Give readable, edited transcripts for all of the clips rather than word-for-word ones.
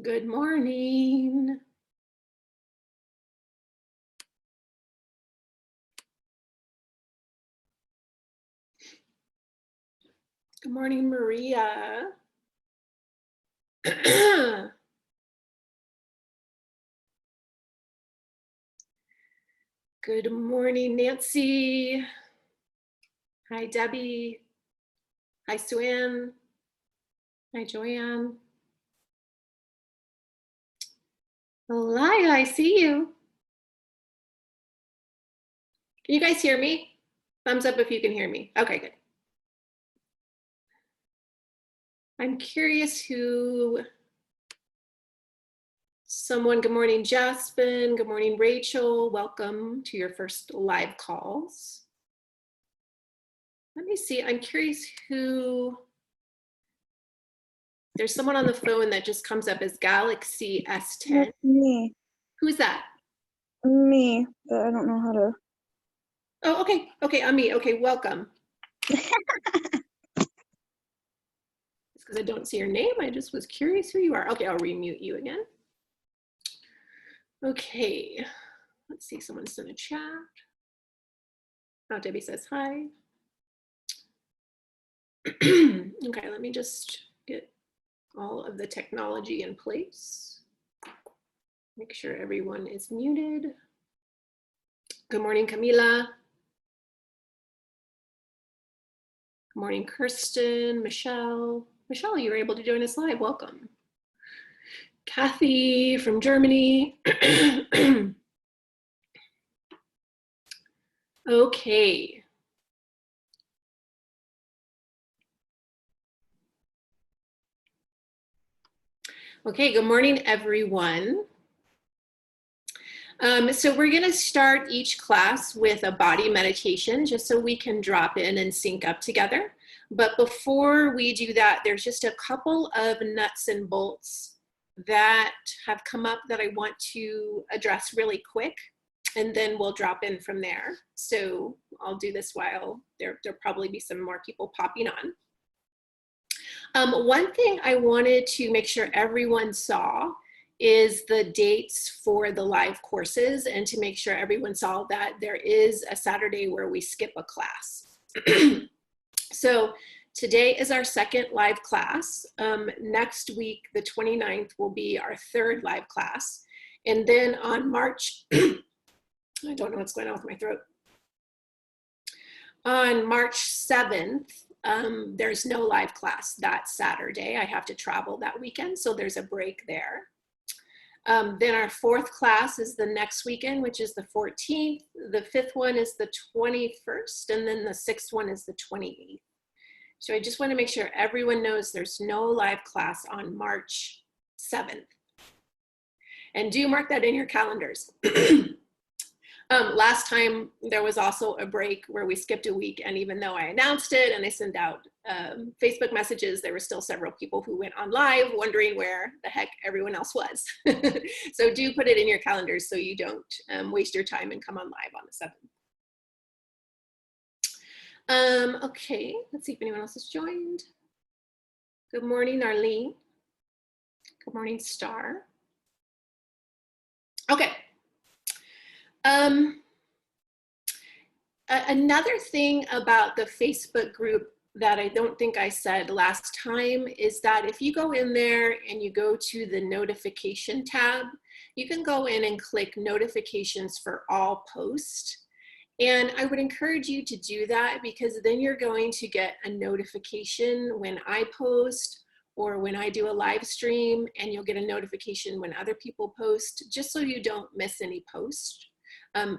Good morning. Good morning, Maria. Good morning, Nancy. Hi, Debbie. Hi, Suanne. Hi, Joanne. Elia, I see you. Can you guys hear me? Thumbs up if you can hear me. Okay, good. I'm curious who good morning, Jaspin. Good morning, Rachel. Welcome to your first live calls. Let me see, I'm curious who, there's someone on the phone that just comes up as Galaxy S10. That's me. Who's that? Me, but I don't know how to. Oh, okay. Okay, I'm me. Okay, welcome. It's because I don't see your name. I just was curious who you are. Okay, I'll remute you again. Okay, let's see. Someone's in a chat. Oh, Debbie says hi. Okay, let me just get all of the technology in place. Make sure everyone is muted. Good morning, Camila. Good morning, Kirsten, Michelle. Michelle, you were able to join us live. Welcome. Kathy from Germany. Okay. Okay, good morning, everyone. So we're going to start each class with a body meditation just so we can drop in and sync up together. But before we do that, there's just a couple of nuts and bolts that have come up that I want to address really quick, and then we'll drop in from there. So I'll do this while there'll probably be some more people popping on. One thing I wanted to make sure everyone saw is the dates for the live courses, and to make sure everyone saw that there is a Saturday where we skip a class. So today is our second live class. Next week, the 29th, will be our third live class. And then on March, I don't know what's going on with my throat. On March 7th, there's no live class that Saturday. I have to travel that weekend, so there's a break there. Then our fourth class is the next weekend, which is the 14th. The fifth one is the 21st, and then the sixth one is the 28th. So I just want to make sure everyone knows there's no live class on March 7th. And do mark that in your calendars. Last time there was also a break where we skipped a week, and even though I announced it and I sent out Facebook messages, there were still several people who went on live wondering where the heck everyone else was. So do put it in your calendars so you don't waste your time and come on live on the 7th. Okay, let's see if anyone else has joined. Good morning, Arlene. Good morning, Star. Okay. Another thing about the Facebook group that I don't think I said last time is that if you go in there and you go to the notification tab, you can go in and click notifications for all posts. And I would encourage you to do that, because then you're going to get a notification when I post or when I do a live stream, and you'll get a notification when other people post, just so you don't miss any posts.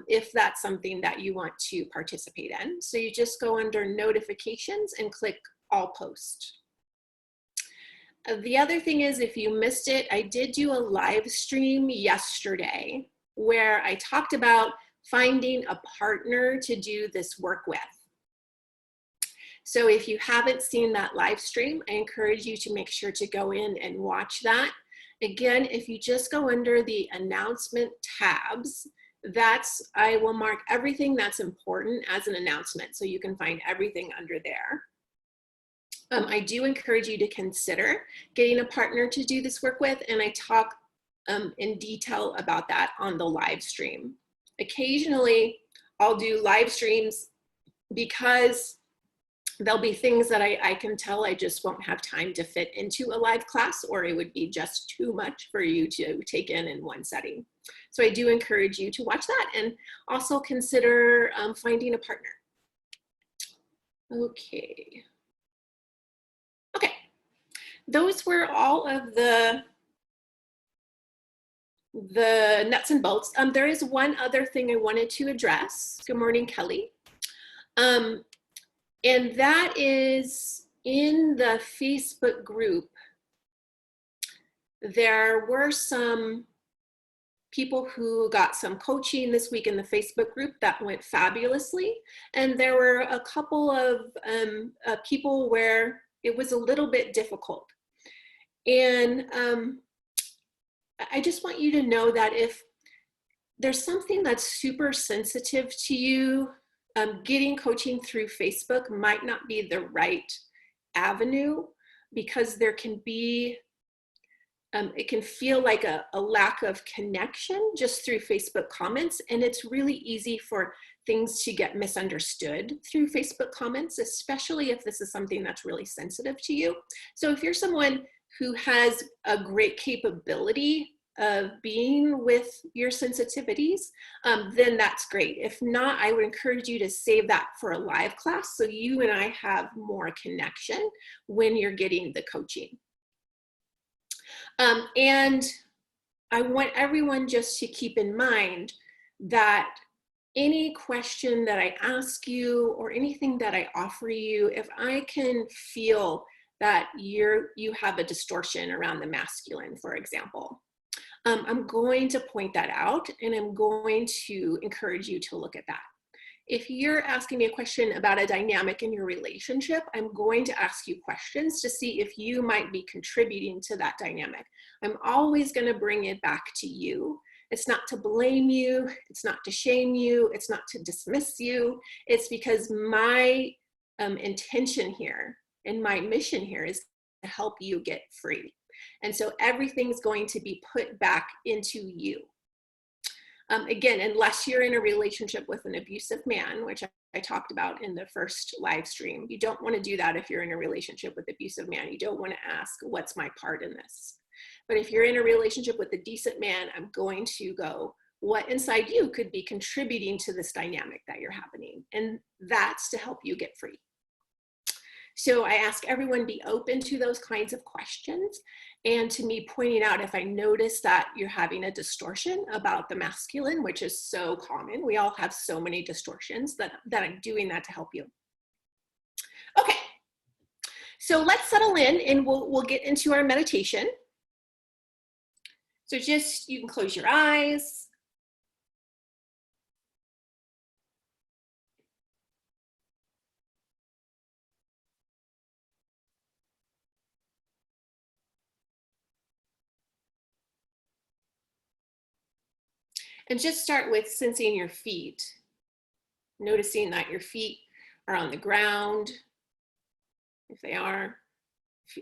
If that's something that you want to participate in. So you just go under notifications and click all post. The other thing is, if you missed it, I did do a live stream yesterday where I talked about finding a partner to do this work with. So if you haven't seen that live stream, I encourage you to make sure to go in and watch that. Again, if you just go under the announcement tabs, I will mark everything that's important as an announcement, so you can find everything under there. I do encourage you to consider getting a partner to do this work with, and I talk in detail about that on the live stream. Occasionally, I'll do live streams because there'll be things that I can tell I just won't have time to fit into a live class, or it would be just too much for you to take in one setting. So I do encourage you to watch that and also consider finding a partner. Okay. Okay, those were all of the nuts and bolts. There is one other thing I wanted to address. Good morning, Kelly. And that is in the Facebook group, there were some people who got some coaching this week in the Facebook group that went fabulously. And there were a couple of people where it was a little bit difficult. And I just want you to know that if there's something that's super sensitive to you, getting coaching through Facebook might not be the right avenue, because there can be, it can feel like a lack of connection just through Facebook comments, and it's really easy for things to get misunderstood through Facebook comments, especially if this is something that's really sensitive to you. So if you're someone who has a great capability of being with your sensitivities, then that's great. If not, I would encourage you to save that for a live class so you and I have more connection when you're getting the coaching. And I want everyone just to keep in mind that any question that I ask you or anything that I offer you, if I can feel that you have a distortion around the masculine, for example, I'm going to point that out, and I'm going to encourage you to look at that. If you're asking me a question about a dynamic in your relationship, I'm going to ask you questions to see if you might be contributing to that dynamic. I'm always going to bring it back to you. It's not to blame you. It's not to shame you. It's not to dismiss you. It's because my intention here and my mission here is to help you get free. And so everything's going to be put back into you. Again, unless you're in a relationship with an abusive man, which I talked about in the first live stream. You don't want to do that if you're in a relationship with an abusive man. You don't want to ask, what's my part in this? But if you're in a relationship with a decent man, I'm going to go, what inside you could be contributing to this dynamic that you're happening? And that's to help you get free. So I ask everyone be open to those kinds of questions, and to me pointing out if I notice that you're having a distortion about the masculine, which is so common. We all have so many distortions that I'm doing that to help you. Okay, so let's settle in and we'll get into our meditation. So just, you can close your eyes. And just start with sensing your feet, noticing that your feet are on the ground, if they are,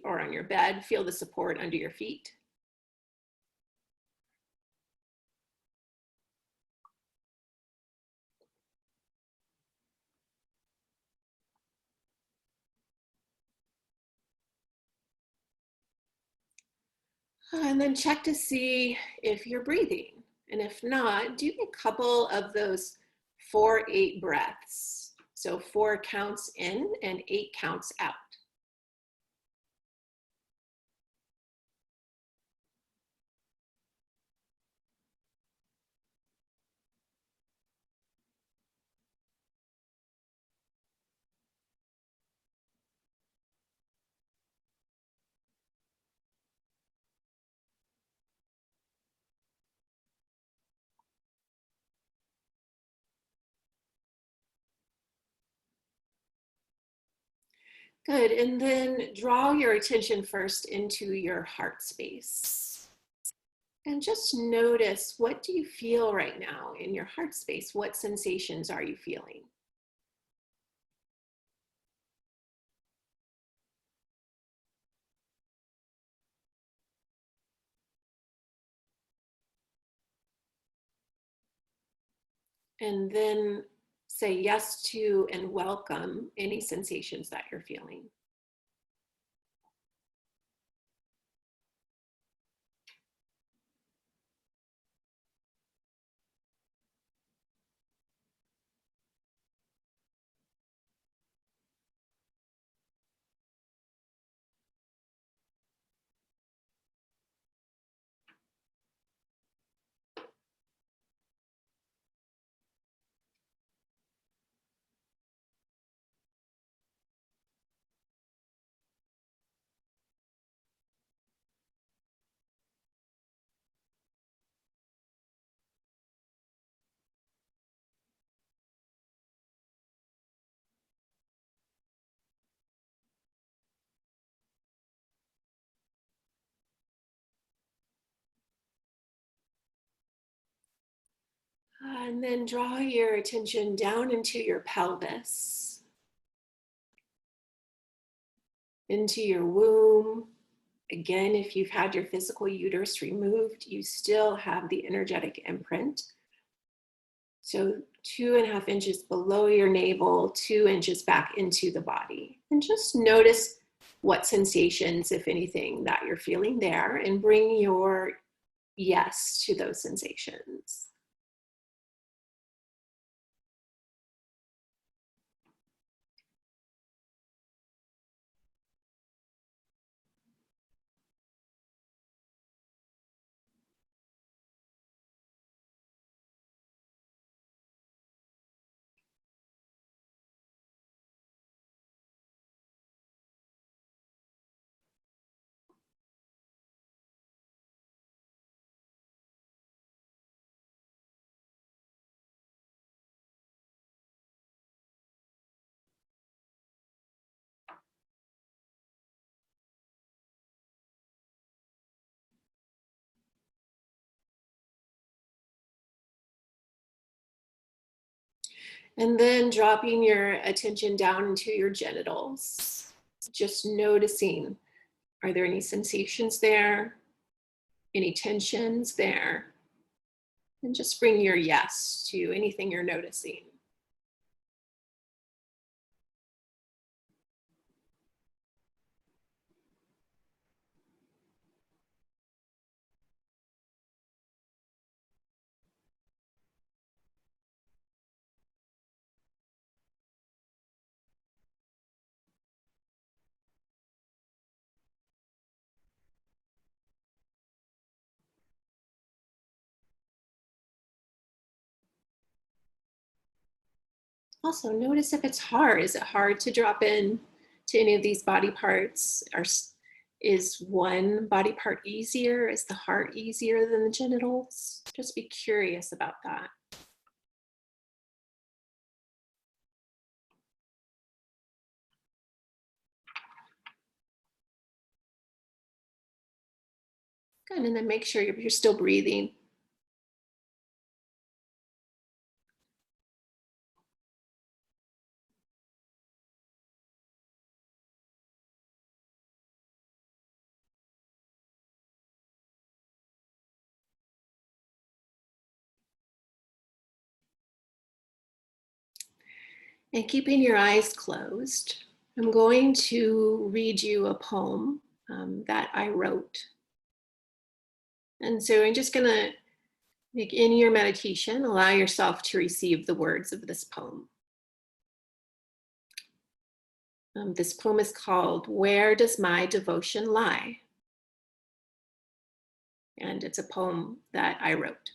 or on your bed. Feel the support under your feet. And then check to see if you're breathing. And if not, do a couple of those 4-8 breaths. So 4 counts in and 8 counts out. Good, and then draw your attention first into your heart space. And just notice, what do you feel right now in your heart space? What sensations are you feeling? And then say yes to and welcome any sensations that you're feeling. And then draw your attention down into your pelvis, into your womb. Again, if you've had your physical uterus removed, you still have the energetic imprint. So 2.5 inches below your navel, 2 inches back into the body. And just notice what sensations, if anything, that you're feeling there, and bring your yes to those sensations. And then dropping your attention down into your genitals, just noticing, are there any sensations there? Any tensions there? And just bring your yes to anything you're noticing. Also, notice if it's hard. Is it hard to drop in to any of these body parts? Is one body part easier? Is the heart easier than the genitals? Just be curious about that. Good, and then make sure you're still breathing. And keeping your eyes closed, I'm going to read you a poem that I wrote. And so I'm just gonna, in your meditation, allow yourself to receive the words of this poem. This poem is called Where Does My Devotion Lie? And it's a poem that I wrote.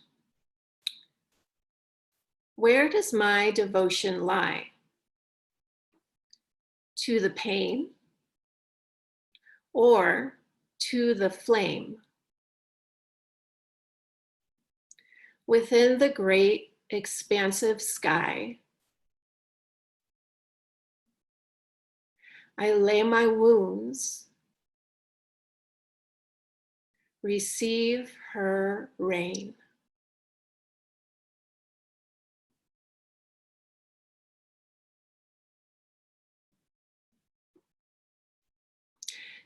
Where does my devotion lie? To the pain or to the flame? Within the great expansive sky, I lay my wounds, receive her rain.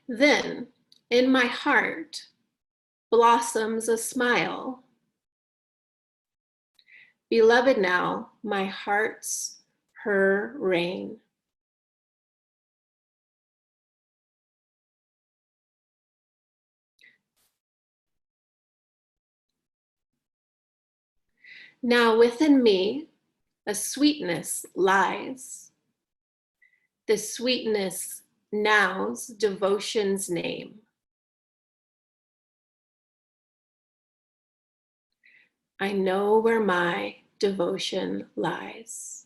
Then in my heart blossoms a smile, Beloved now, my heart's her reign. Now within me, a sweetness lies. The sweetness now's devotion's name. I know where my devotion lies.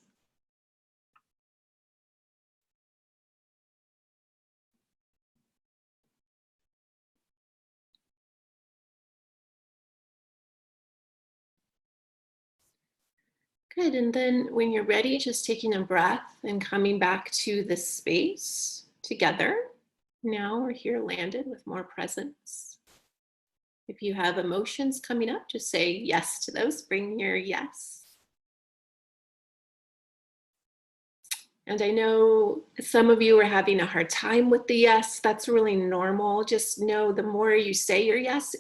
Good, and then when you're ready, just taking a breath and coming back to this space together. Now we're here landed with more presence. If you have emotions coming up, just say yes to those, bring your yes. And I know some of you are having a hard time with the yes. That's really normal. Just know the more you say your yes,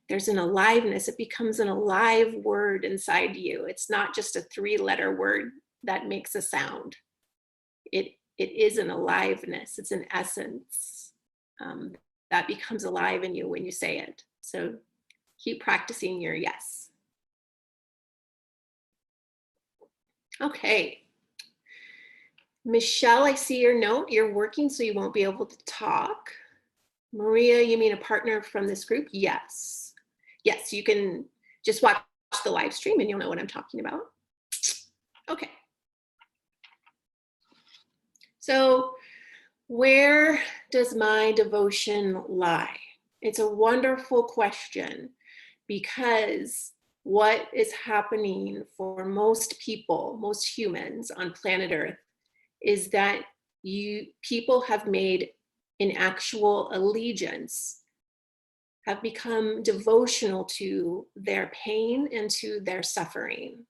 there's an aliveness. It becomes an alive word inside you. It's not just a 3-letter word that makes a sound. It is an aliveness. It's an essence that becomes alive in you when you say it. So keep practicing your yes. Okay. Michelle, I see your note. You're working, so you won't be able to talk. Maria, you mean a partner from this group? Yes. Yes, you can just watch the live stream and you'll know what I'm talking about. Okay. So where does my devotion lie? It's a wonderful question because what is happening for most people, most humans on planet Earth, is that people have made an actual allegiance, have become devotional to their pain and to their suffering.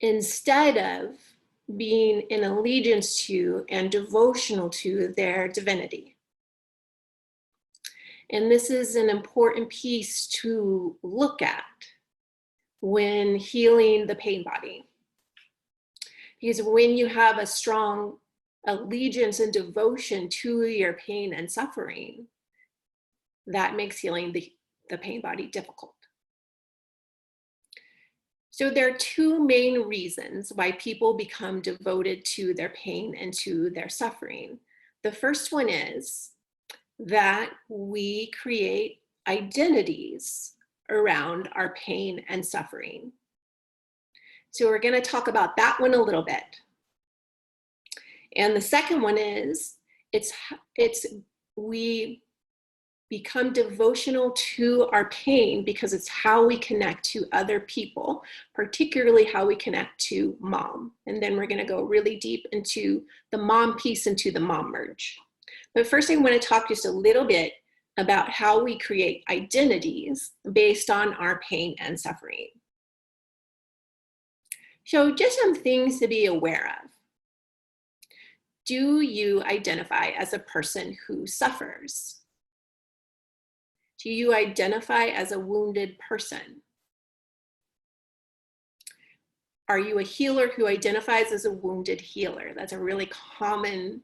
Instead of being in allegiance to and devotional to their divinity. And this is an important piece to look at when healing the pain body. Because when you have a strong allegiance and devotion to your pain and suffering, that makes healing the pain body difficult. So there are 2 main reasons why people become devoted to their pain and to their suffering. The first one is that we create identities around our pain and suffering. So we're going to talk about that one a little bit. And the second one is we become devotional to our pain because it's how we connect to other people, particularly how we connect to mom. And then we're going to go really deep into the mom piece, into the mom merge. But first I want to talk just a little bit about how we create identities based on our pain and suffering. So just some things to be aware of. Do you identify as a person who suffers? Do you identify as a wounded person? Are you a healer who identifies as a wounded healer? That's a really common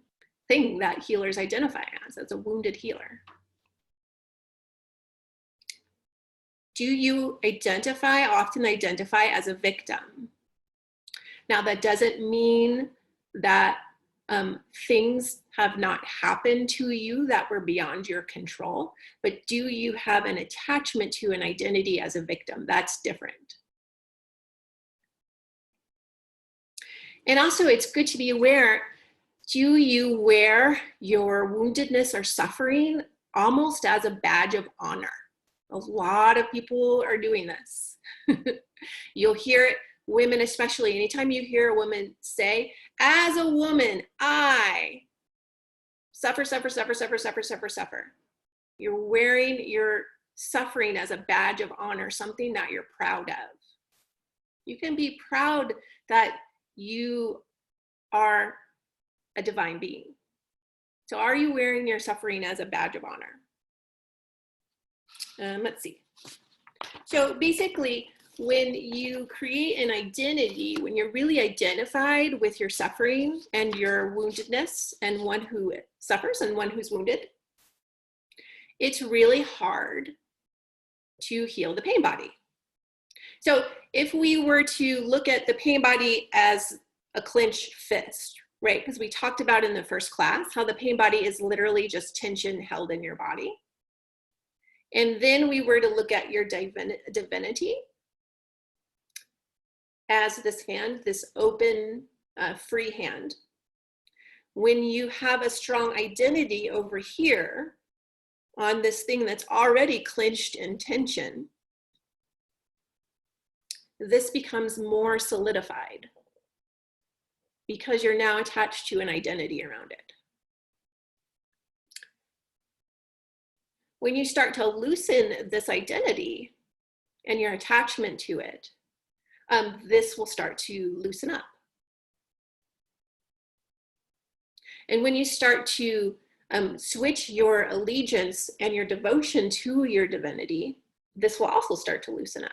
thing that healers identify as a wounded healer. Do you often identify as a victim? Now, that doesn't mean that things have not happened to you that were beyond your control, but do you have an attachment to an identity as a victim? That's different. And also, it's good to be aware, do you wear your woundedness or suffering almost as a badge of honor? A lot of people are doing this. You'll hear it, women especially, anytime you hear a woman say, as a woman, I suffer, suffer, suffer, suffer, suffer, suffer, suffer. You're wearing your suffering as a badge of honor, something that you're proud of. You can be proud that you are a divine being. So are you wearing your suffering as a badge of honor? Let's see. So basically, when you create an identity, when you're really identified with your suffering and your woundedness and one who suffers and one who's wounded, it's really hard to heal the pain body. So if we were to look at the pain body as a clenched fist, right? Because we talked about in the first class how the pain body is literally just tension held in your body. And then we were to look at your divinity as this hand, this open, free hand. When you have a strong identity over here on this thing that's already clenched in tension, this becomes more solidified because you're now attached to an identity around it. When you start to loosen this identity and your attachment to it, this will start to loosen up. And when you start to switch your allegiance and your devotion to your divinity, this will also start to loosen up.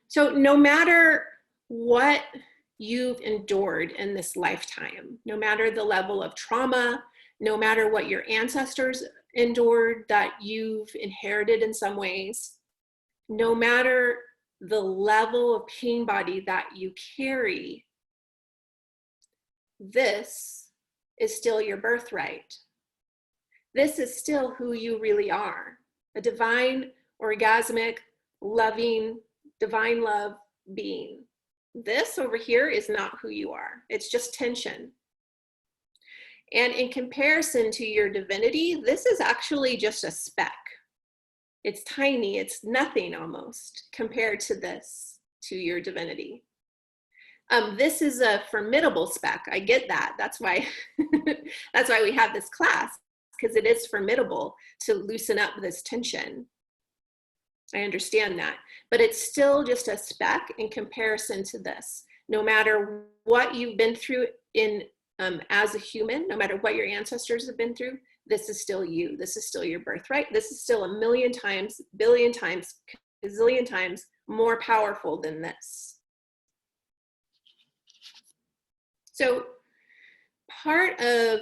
So no matter what you've endured in this lifetime, no matter the level of trauma, no matter what your ancestors endured that you've inherited in some ways, no matter the level of pain body that you carry, this is still your birthright. This is still who you really are, a divine, orgasmic, loving, divine love being. This over here is not who you are. It's just tension. And in comparison to your divinity, this is actually just a speck. It's tiny, it's nothing almost compared to this, to your divinity. This is a formidable speck. I get that. That's why, that's why we have this class, because it is formidable to loosen up this tension. I understand that, but it's still just a speck in comparison to this. No matter what you've been through in as a human, no matter what your ancestors have been through, this is still you. This is still your birthright. This is still a million times, billion times, a zillion times more powerful than this. So part of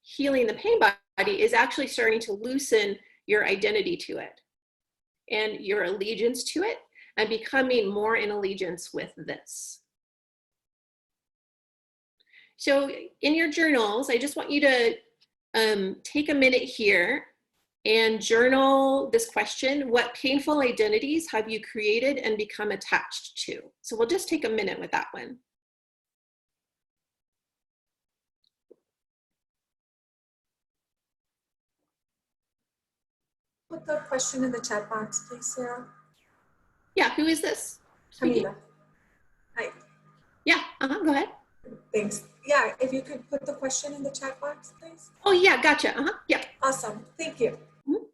healing the pain body is actually starting to loosen your identity to it and your allegiance to it, and becoming more in allegiance with this. So in your journals, I just want you to take a minute here and journal this question: what painful identities have you created and become attached to? So we'll just take a minute with that one. Put the question in the chat box, please, Sarah. Yeah, who is this? Camila. Hi. Yeah, go ahead. Thanks. Yeah, if you could put the question in the chat box, please. Oh yeah, gotcha. Yeah. Awesome. Thank you. Mm-hmm.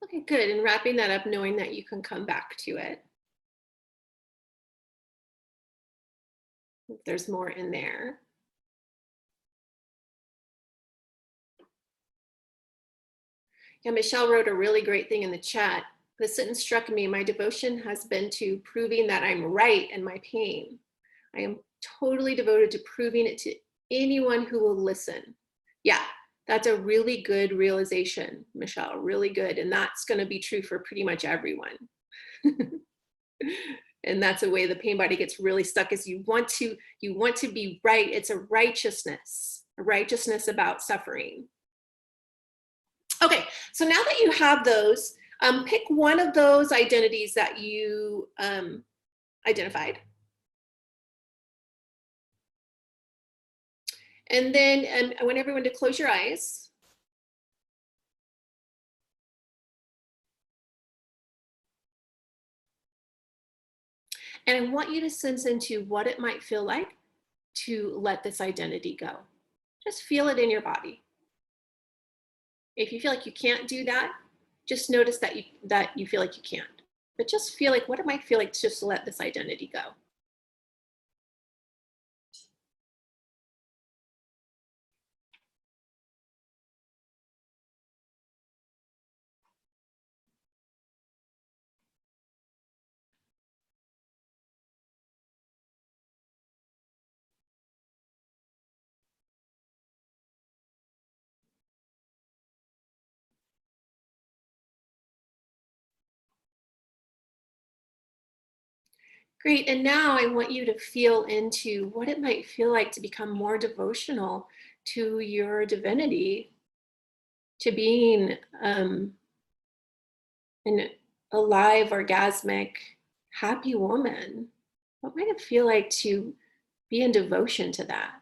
Okay, good. And wrapping that up, knowing that you can come back to it. There's more in there. Yeah, Michelle wrote a really great thing in the chat. The sentence struck me, my devotion has been to proving that I'm right in my pain. I am totally devoted to proving it to anyone who will listen. Yeah, that's a really good realization, Michelle, really good. And that's going to be true for pretty much everyone. And that's a way the pain body gets really stuck, is you want to be right. It's a righteousness about suffering. Okay, so now that you have those, pick one of those identities that you identified. And then I want everyone to close your eyes. And I want you to sense into what it might feel like to let this identity go. Just feel it in your body. If you feel like you can't do that, just notice that you feel like you can't. But just feel like what it might feel like just to let this identity go. Great, and now I want you to feel into what it might feel like to become more devotional to your divinity, to being an alive, orgasmic, happy woman. What might it feel like to be in devotion to that?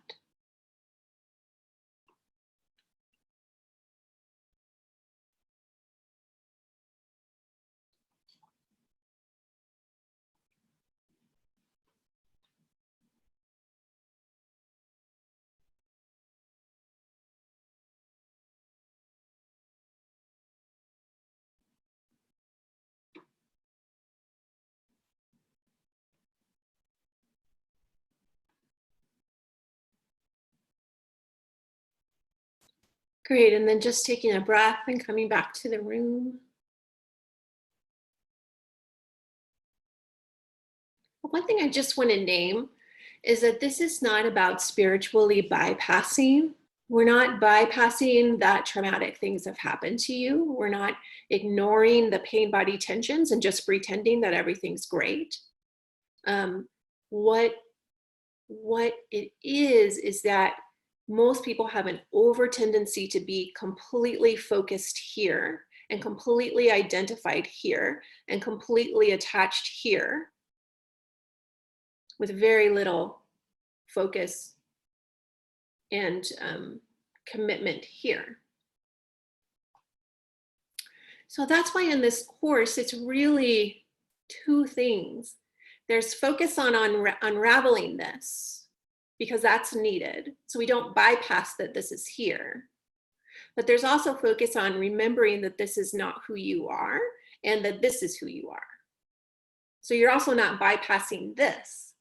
Great, and then just taking a breath and coming back to the room. One thing I just want to name is that this is not about spiritually bypassing. We're not bypassing that traumatic things have happened to you. We're not ignoring the pain body tensions and just pretending that everything's great. What it is that most people have an over tendency to be completely focused here and completely identified here and completely attached here with very little focus and commitment here. So that's why in this course, it's really two things. There's focus on unraveling this, because that's needed. So we don't bypass that this is here. But there's also focus on remembering that this is not who you are and that this is who you are. So you're also not bypassing this.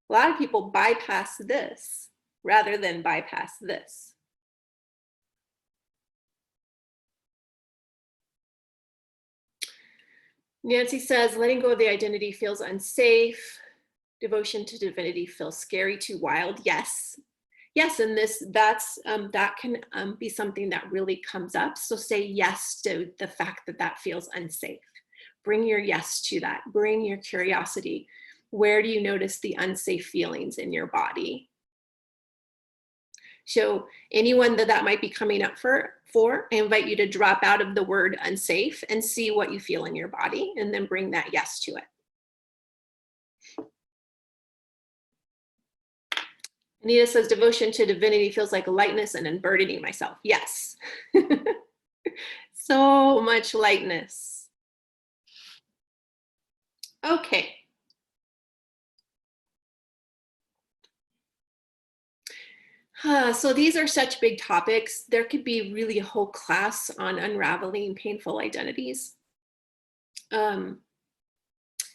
A lot of people bypass this rather than bypass this. Nancy says, letting go of the identity feels unsafe. Devotion to divinity feels scary, too wild. Yes. Yes, and that can be something that really comes up. So say yes to the fact that that feels unsafe. Bring your yes to that. Bring your curiosity. Where do you notice the unsafe feelings in your body? So anyone that might be coming up for, I invite you to drop out of the word unsafe and see what you feel in your body, and then bring that yes to it. Anita says, devotion to divinity feels like lightness and unburdening myself. Yes. So much lightness. Okay. So these are such big topics. There could be really a whole class on unraveling painful identities.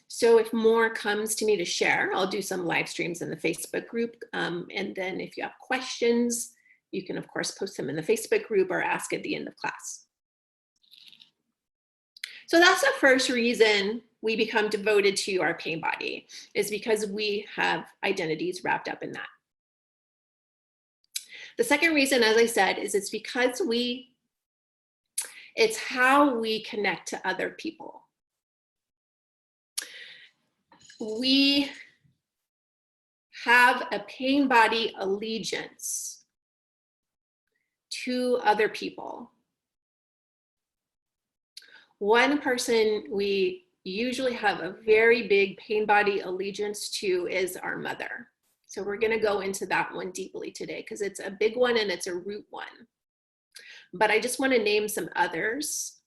So if more comes to me to share, I'll do some live streams in the Facebook group. And then if you have questions, you can of course post them in the Facebook group or ask at the end of class. So that's the first reason we become devoted to our pain body, is because we have identities wrapped up in that. The second reason, as I said, is it's because it's how we connect to other people. We have a pain body allegiance to other people. One person we usually have a very big pain body allegiance to is our mother. So we're going to go into that one deeply today because it's a big one and it's a root one. But I just want to name some others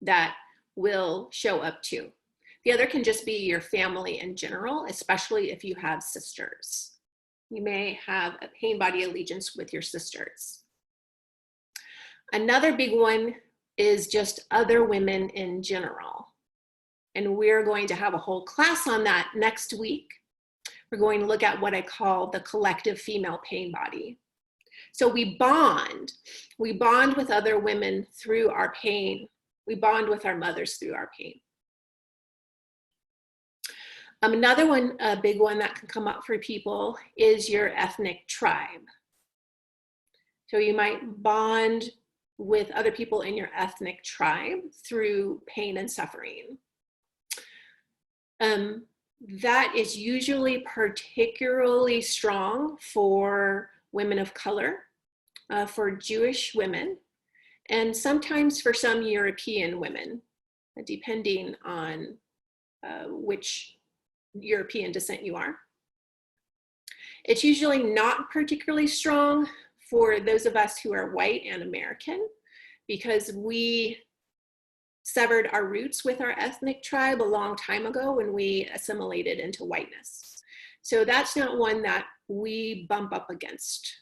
that will show up too. The other can just be your family in general, especially if you have sisters. You may have a pain body allegiance with your sisters. Another big one is just other women in general. And we're going to have a whole class on that next week. We're going to look at what I call the collective female pain body. So we bond with other women through our pain. We bond with our mothers through our pain. Another one, a big one that can come up for people is your ethnic tribe. So you might bond with other people in your ethnic tribe through pain and suffering. That is usually particularly strong for women of color, for Jewish women, and sometimes for some European women, depending on which European descent you are. It's usually not particularly strong for those of us who are white and American, because we severed our roots with our ethnic tribe a long time ago when we assimilated into whiteness. So that's not one that we bump up against,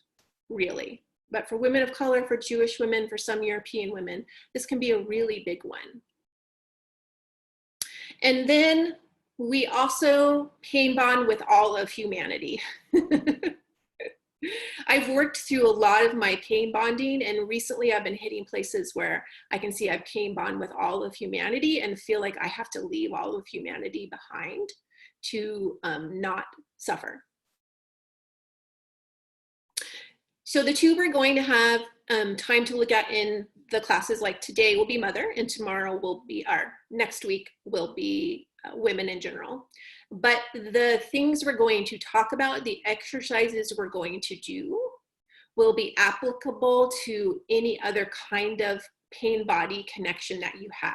really. But for women of color, for Jewish women, for some European women, this can be a really big one. And then we also pain bond with all of humanity. I've worked through a lot of my pain bonding, and recently I've been hitting places where I can see I've pain bond with all of humanity and feel like I have to leave all of humanity behind to not suffer. So the two we're going to have time to look at in the classes, like today will be mother, and tomorrow will be, next week will be women in general. But the things we're going to talk about, the exercises we're going to do, will be applicable to any other kind of pain body connection that you have.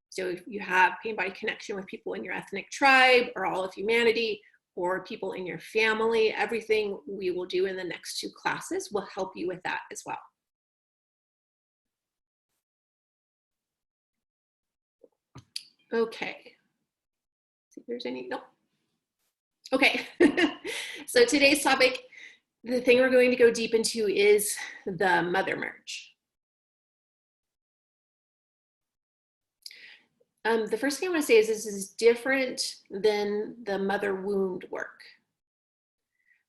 So if you have pain body connection with people in your ethnic tribe or all of humanity, or people in your family, everything we will do in the next two classes will help you with that as well. Okay. See if there's any, no. Okay, so today's topic, the thing we're going to go deep into is the mother merge. The first thing I want to say is this is different than the mother wound work.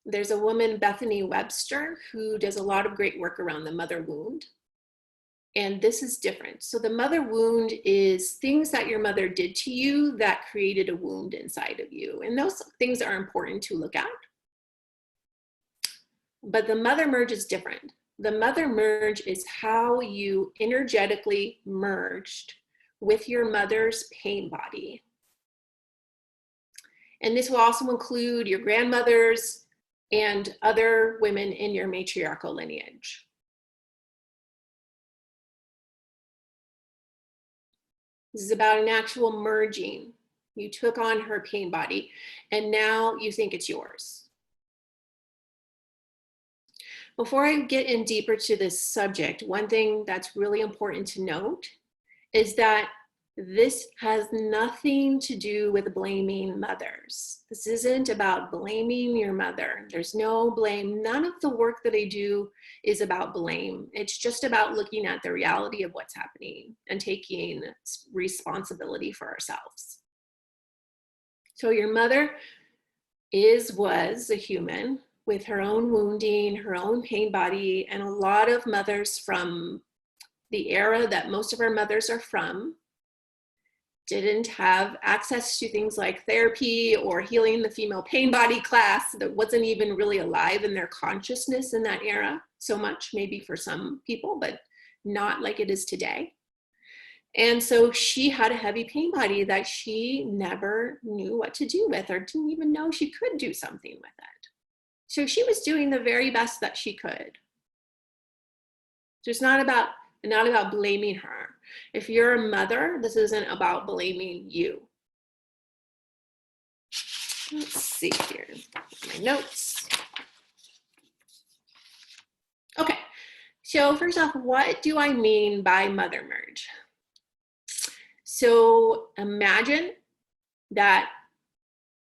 There's a woman, Bethany Webster, who does a lot of great work around the mother wound. And this is different. So the mother wound is things that your mother did to you that created a wound inside of you. And those things are important to look at. But the mother merge is different. The mother merge is how you energetically merged with your mother's pain body. And this will also include your grandmothers and other women in your matriarchal lineage. This is about an actual merging. You took on her pain body, and now you think it's yours. Before I get in deeper to this subject, one thing that's really important to note is that this has nothing to do with blaming mothers. This isn't about blaming your mother. There's no blame. None of the work that I do is about blame. It's just about looking at the reality of what's happening and taking responsibility for ourselves. So your mother was a human with her own wounding, her own pain body, and a lot of mothers from the era that most of our mothers are from, didn't have access to things like therapy or healing the female pain body class, that wasn't even really alive in their consciousness in that era so much, maybe for some people, but not like it is today. And so she had a heavy pain body that she never knew what to do with, or didn't even know she could do something with it. So she was doing the very best that she could. So it's not about blaming her. If you're a mother, this isn't about blaming you. Let's see here, my notes. Okay, so first off, what do I mean by mother merge? So imagine that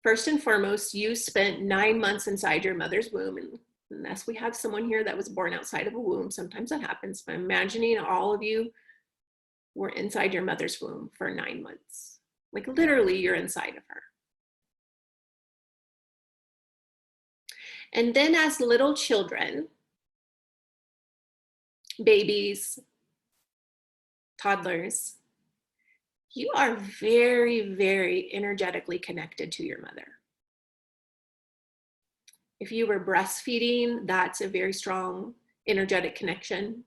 first and foremost, you spent 9 months inside your mother's womb, and unless we have someone here that was born outside of a womb, sometimes that happens, but imagining all of you were inside your mother's womb for 9 months. Like literally you're inside of her. And then as little children, babies, toddlers, you are very, very energetically connected to your mother. If you were breastfeeding, that's a very strong energetic connection.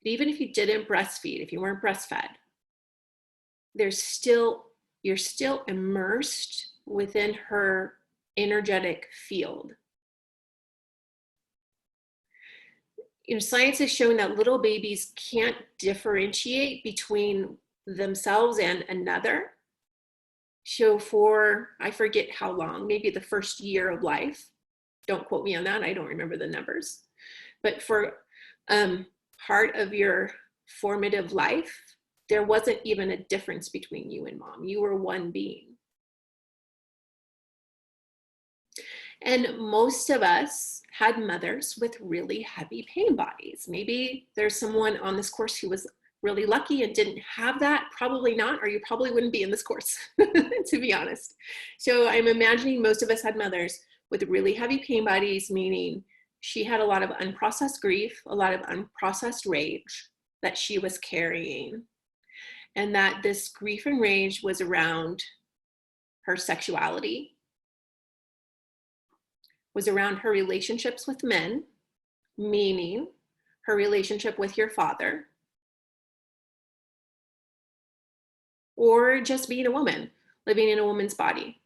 But even if you didn't breastfeed, if you weren't breastfed, you're still immersed within her energetic field. You know, science has shown that little babies can't differentiate between themselves and another. So for, I forget how long, maybe the first year of life, don't quote me on that, I don't remember the numbers, but for part of your formative life, there wasn't even a difference between you and mom. You were one being. And most of us had mothers with really heavy pain bodies. Maybe there's someone on this course who was really lucky and didn't have that. Probably not, or you probably wouldn't be in this course, to be honest. So I'm imagining most of us had mothers with really heavy pain bodies, meaning she had a lot of unprocessed grief, a lot of unprocessed rage that she was carrying. And that this grief and rage was around her sexuality, was around her relationships with men, meaning her relationship with your father, or just being a woman, living in a woman's body.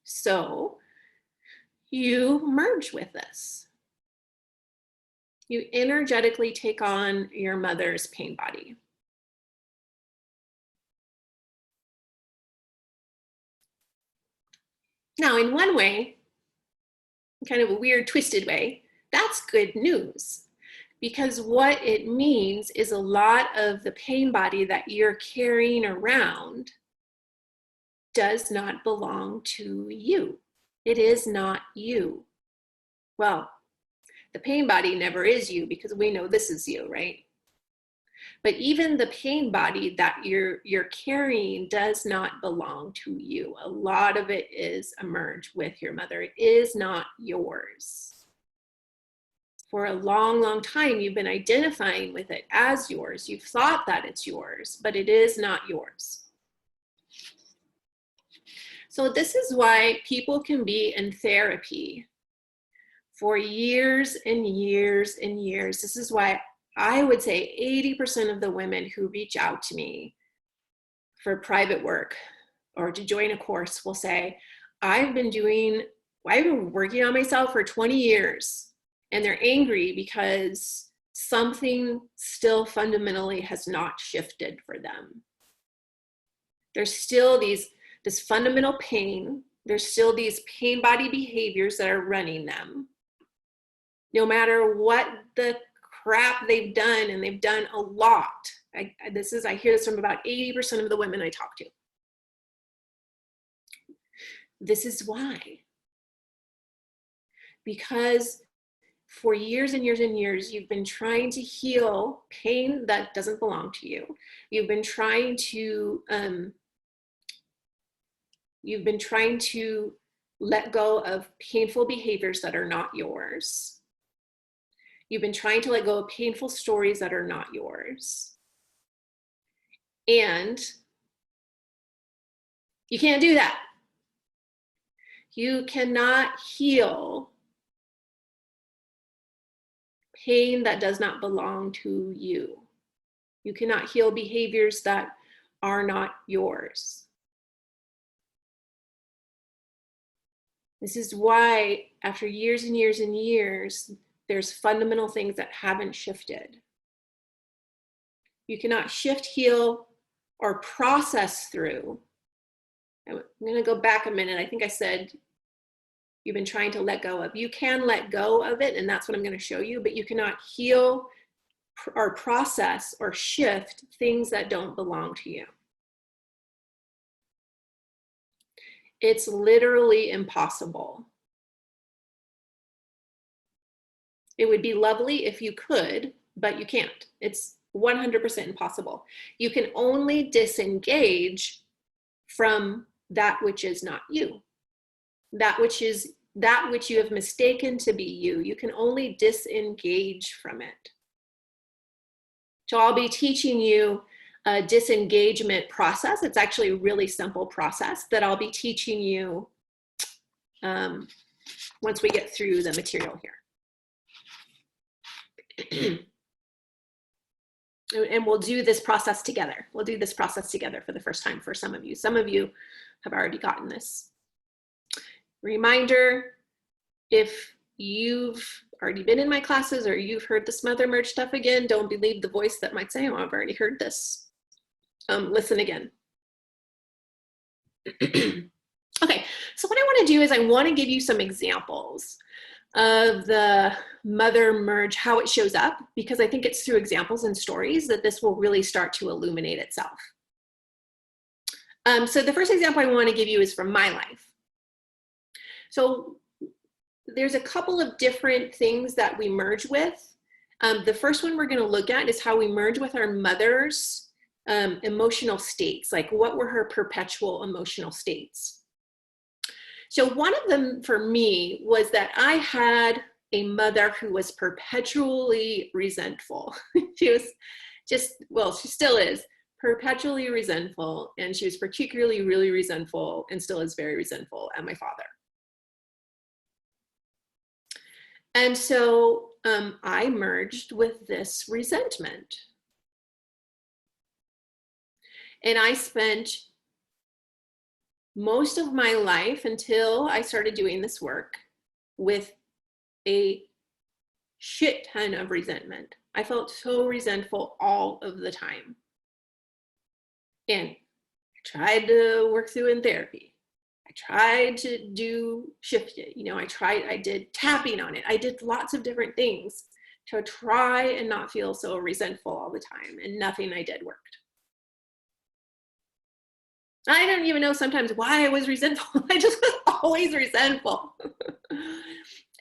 So you merge with this. You energetically take on your mother's pain body. Now, in one way, kind of a weird, twisted way, that's good news. Because what it means is a lot of the pain body that you're carrying around does not belong to you. It is not you. Well, the pain body never is you because we know this is you, right? But even the pain body that you're carrying does not belong to you. A lot of it is emerged with your mother. It is not yours. For a long, long time, you've been identifying with it as yours. You've thought that it's yours, but it is not yours. So this is why people can be in therapy for years and years and years. This is why I would say 80% of the women who reach out to me for private work or to join a course will say, I've been working on myself for 20 years. And they're angry because something still fundamentally has not shifted for them. There's still this fundamental pain. There's still these pain body behaviors that are running them. No matter what the crap they've done, and they've done a lot. I hear this from about 80% of the women I talk to. This is why. Because for years and years and years, you've been trying to heal pain that doesn't belong to you. You've been trying to let go of painful behaviors that are not yours. You've been trying to let go of painful stories that are not yours. And you can't do that. You cannot heal pain that does not belong to you. You cannot heal behaviors that are not yours. This is why, after years and years and years, there's fundamental things that haven't shifted. You cannot shift, heal, or process through. I'm going to go back a minute. I think I said you've been trying to let go of. You can let go of it, and that's what I'm going to show you, but you cannot heal or process or shift things that don't belong to you. It's literally impossible. It would be lovely if you could, but you can't. It's 100% impossible. You can only disengage from that which is not you. That which you have mistaken to be you. You can only disengage from it. So I'll be teaching you a disengagement process. It's actually a really simple process that I'll be teaching you once we get through the material here. And we'll do this process together. We'll do this process together for the first time for some of you. Some of you have already gotten this. Reminder, if you've already been in my classes or you've heard the Smother Merge stuff again, don't believe the voice that might say, oh, I've already heard this. Listen again. Okay, so what I want to do is I want to give you some examples of the mother merge, how it shows up, because I think it's through examples and stories that this will really start to illuminate itself. So the first example I want to give you is from my life. So there's a couple of different things that we merge with. The first one we're going to look at is how we merge with our mother's emotional states, like what were her perpetual emotional states. So one of them for me was that I had a mother who was perpetually resentful. She was just, well, she still is perpetually resentful, and she was particularly really resentful and still is very resentful at my father. And so I merged with this resentment. And I spent most of my life until I started doing this work with a shit ton of resentment. I felt so resentful all of the time. And I tried to work through in therapy. I tried to do shift it. You know, I did tapping on it. I did lots of different things to try and not feel so resentful all the time, and nothing I did worked. I don't even know sometimes why I was resentful. I just was always resentful.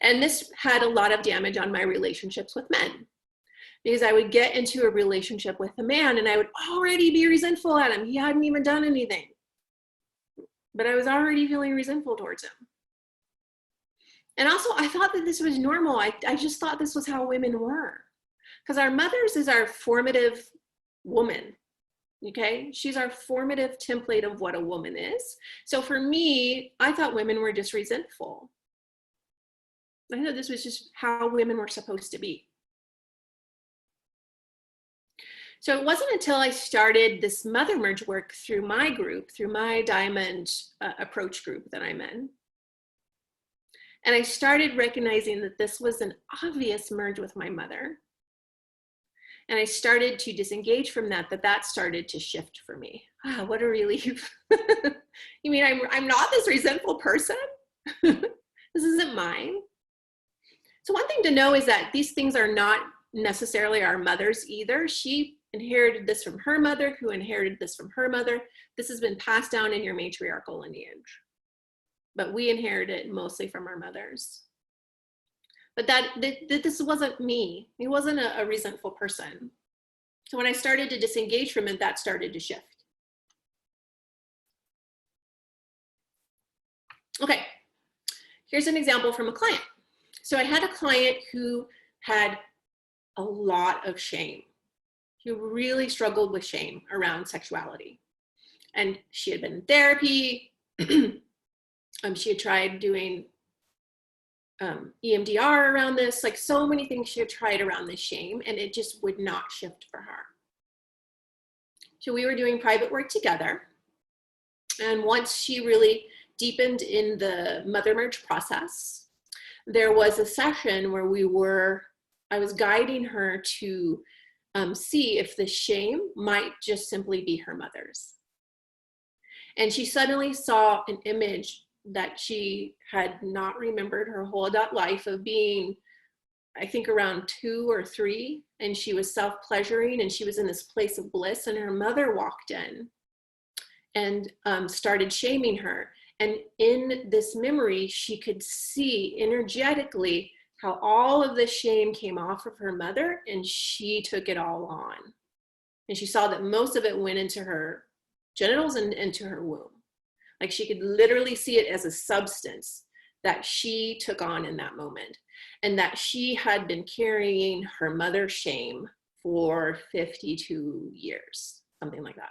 And this had a lot of damage on my relationships with men, because I would get into a relationship with a man and I would already be resentful at him. He hadn't even done anything, but I was already feeling resentful towards him. And also I thought that this was normal. I just thought this was how women were, because our mothers is our formative woman. Okay, she's our formative template of what a woman is. So for me, I thought women were just resentful. I thought this was just how women were supposed to be. So it wasn't until I started this mother merge work through my group, through my diamond approach group that I'm in, and I started recognizing that this was an obvious merge with my mother. And I started to disengage from that, that started to shift for me. Ah, what a relief. You mean I'm not this resentful person? This isn't mine. So one thing to know is that these things are not necessarily our mother's either. She inherited this from her mother, who inherited this from her mother. This has been passed down in your matriarchal lineage. But we inherit it mostly from our mothers. But this wasn't me. He wasn't a resentful person. So when I started to disengage from it, that started to shift. Okay, here's an example from a client. So I had a client who had a lot of shame. She really struggled with shame around sexuality. And she had been in therapy. She had tried doing EMDR around this, like so many things she had tried around this shame, and it just would not shift for her. So we were doing private work together. And once she really deepened in the mother merge process, there was a session where I was guiding her to see if the shame might just simply be her mother's. And she suddenly saw an image that she had not remembered her whole adult life of being, I think, around 2 or 3, and she was self-pleasuring and she was in this place of bliss, and her mother walked in and started shaming her. And in this memory, she could see energetically how all of the shame came off of her mother, and she took it all on. And she saw that most of it went into her genitals and into her womb. Like she could literally see it as a substance that she took on in that moment, and that she had been carrying her mother's shame for 52 years, something like that.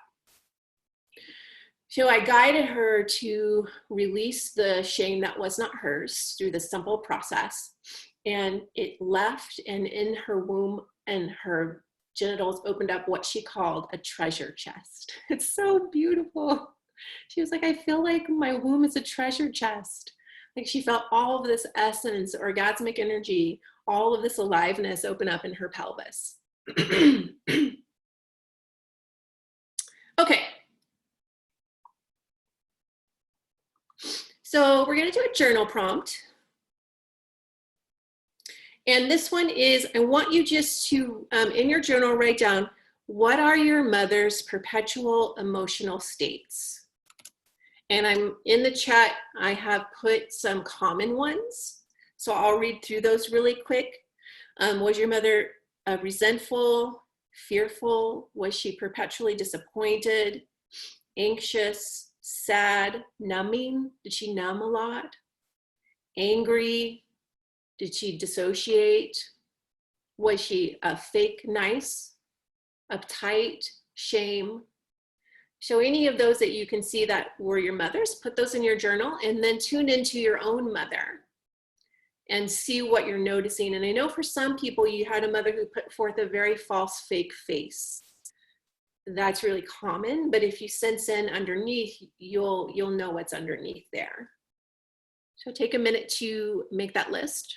So I guided her to release the shame that was not hers through the simple process, and it left, and in her womb and her genitals opened up what she called a treasure chest. It's so beautiful. She was like, I feel like my womb is a treasure chest. Like she felt all of this essence, orgasmic energy, all of this aliveness open up in her pelvis. Okay. So we're going to do a journal prompt. And this one is, I want you just to, in your journal, write down, what are your mother's perpetual emotional states? And I'm in the chat, I have put some common ones. So I'll read through those really quick. Was your mother resentful, fearful? Was she perpetually disappointed, anxious, sad, numbing? Did she numb a lot? Angry? Did she dissociate? Was she fake nice, uptight, shame? So any of those that you can see that were your mother's, put those in your journal, and then tune into your own mother and see what you're noticing. And I know for some people, you had a mother who put forth a very false, fake face. That's really common, but if you sense in underneath, you'll know what's underneath there. So take a minute to make that list.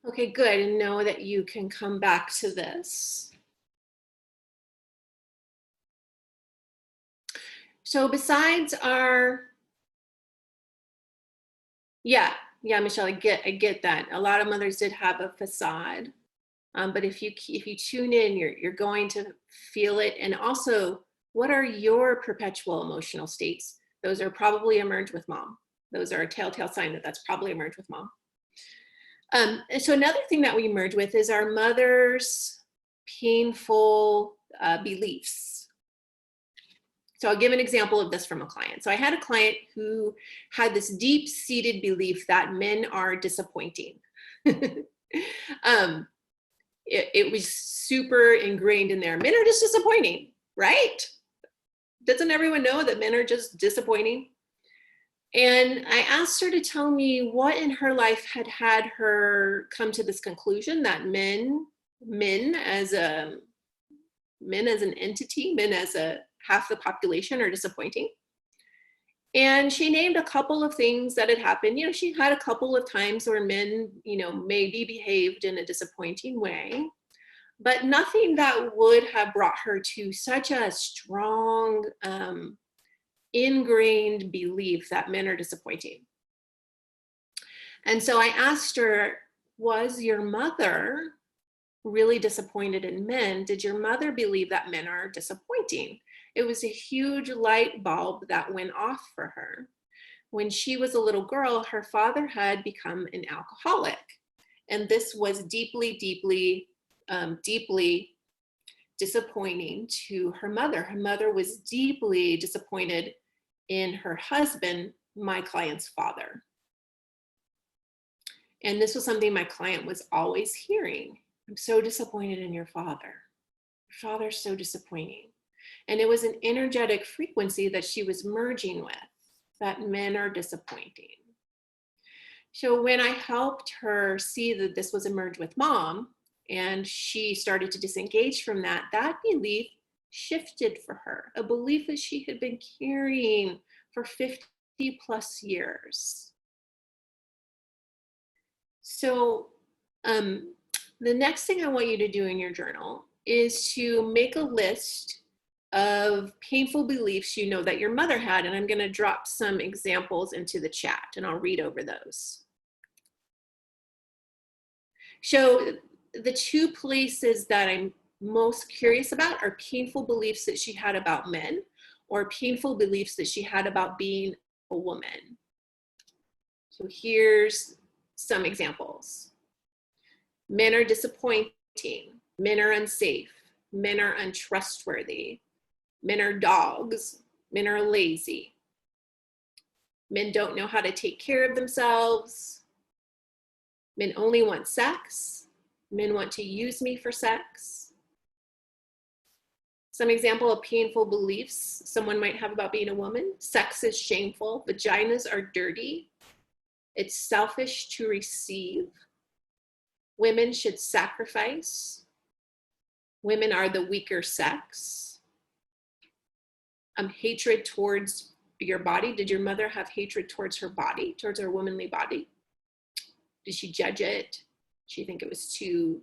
Okay, good, and know that you can come back to this. So besides our, yeah, Michelle, I get that. A lot of mothers did have a facade, but if you tune in, you're going to feel it. And also, what are your perpetual emotional states? Those are probably emerged with mom. Those are a telltale sign that that's probably emerged with mom. And so another thing that we merge with is our mother's painful beliefs. So I'll give an example of this from a client. So I had a client who had this deep-seated belief that men are disappointing. It was super ingrained in there. Men are just disappointing, right? Doesn't everyone know that men are just disappointing? And I asked her to tell me what in her life had her come to this conclusion that men as an entity, men as a half the population are disappointing. And she named a couple of things that had happened. She had a couple of times where men, maybe behaved in a disappointing way, but nothing that would have brought her to such a strong, ingrained belief that men are disappointing. And so I asked her, was your mother really disappointed in men? Did your mother believe that men are disappointing? It was a huge light bulb that went off for her. When she was a little girl, her father had become an alcoholic. And this was deeply, deeply, deeply disappointing to her mother. Her mother was deeply disappointed in her husband, my client's father. And this was something my client was always hearing. I'm so disappointed in your father. Your father's so disappointing. And it was an energetic frequency that she was merging with, that men are disappointing. So when I helped her see that this was a merge with mom, and she started to disengage from that, that belief shifted for her, a belief that she had been carrying for 50 plus years. So the next thing I want you to do in your journal is to make a list of painful beliefs that your mother had, and I'm going to drop some examples into the chat and I'll read over those. So the two places that I'm most curious about are painful beliefs that she had about men or painful beliefs that she had about being a woman. So here's some examples. Men are disappointing. Men are unsafe. Men are untrustworthy. Men are dogs. Men are lazy. Men don't know how to take care of themselves. Men only want sex. Men want to use me for sex. Some example of painful beliefs someone might have about being a woman. Sex is shameful. Vaginas are dirty. It's selfish to receive. Women should sacrifice. Women are the weaker sex. Hatred towards your body. Did your mother have hatred towards her body, towards her womanly body? Did she judge it? Did she think it was too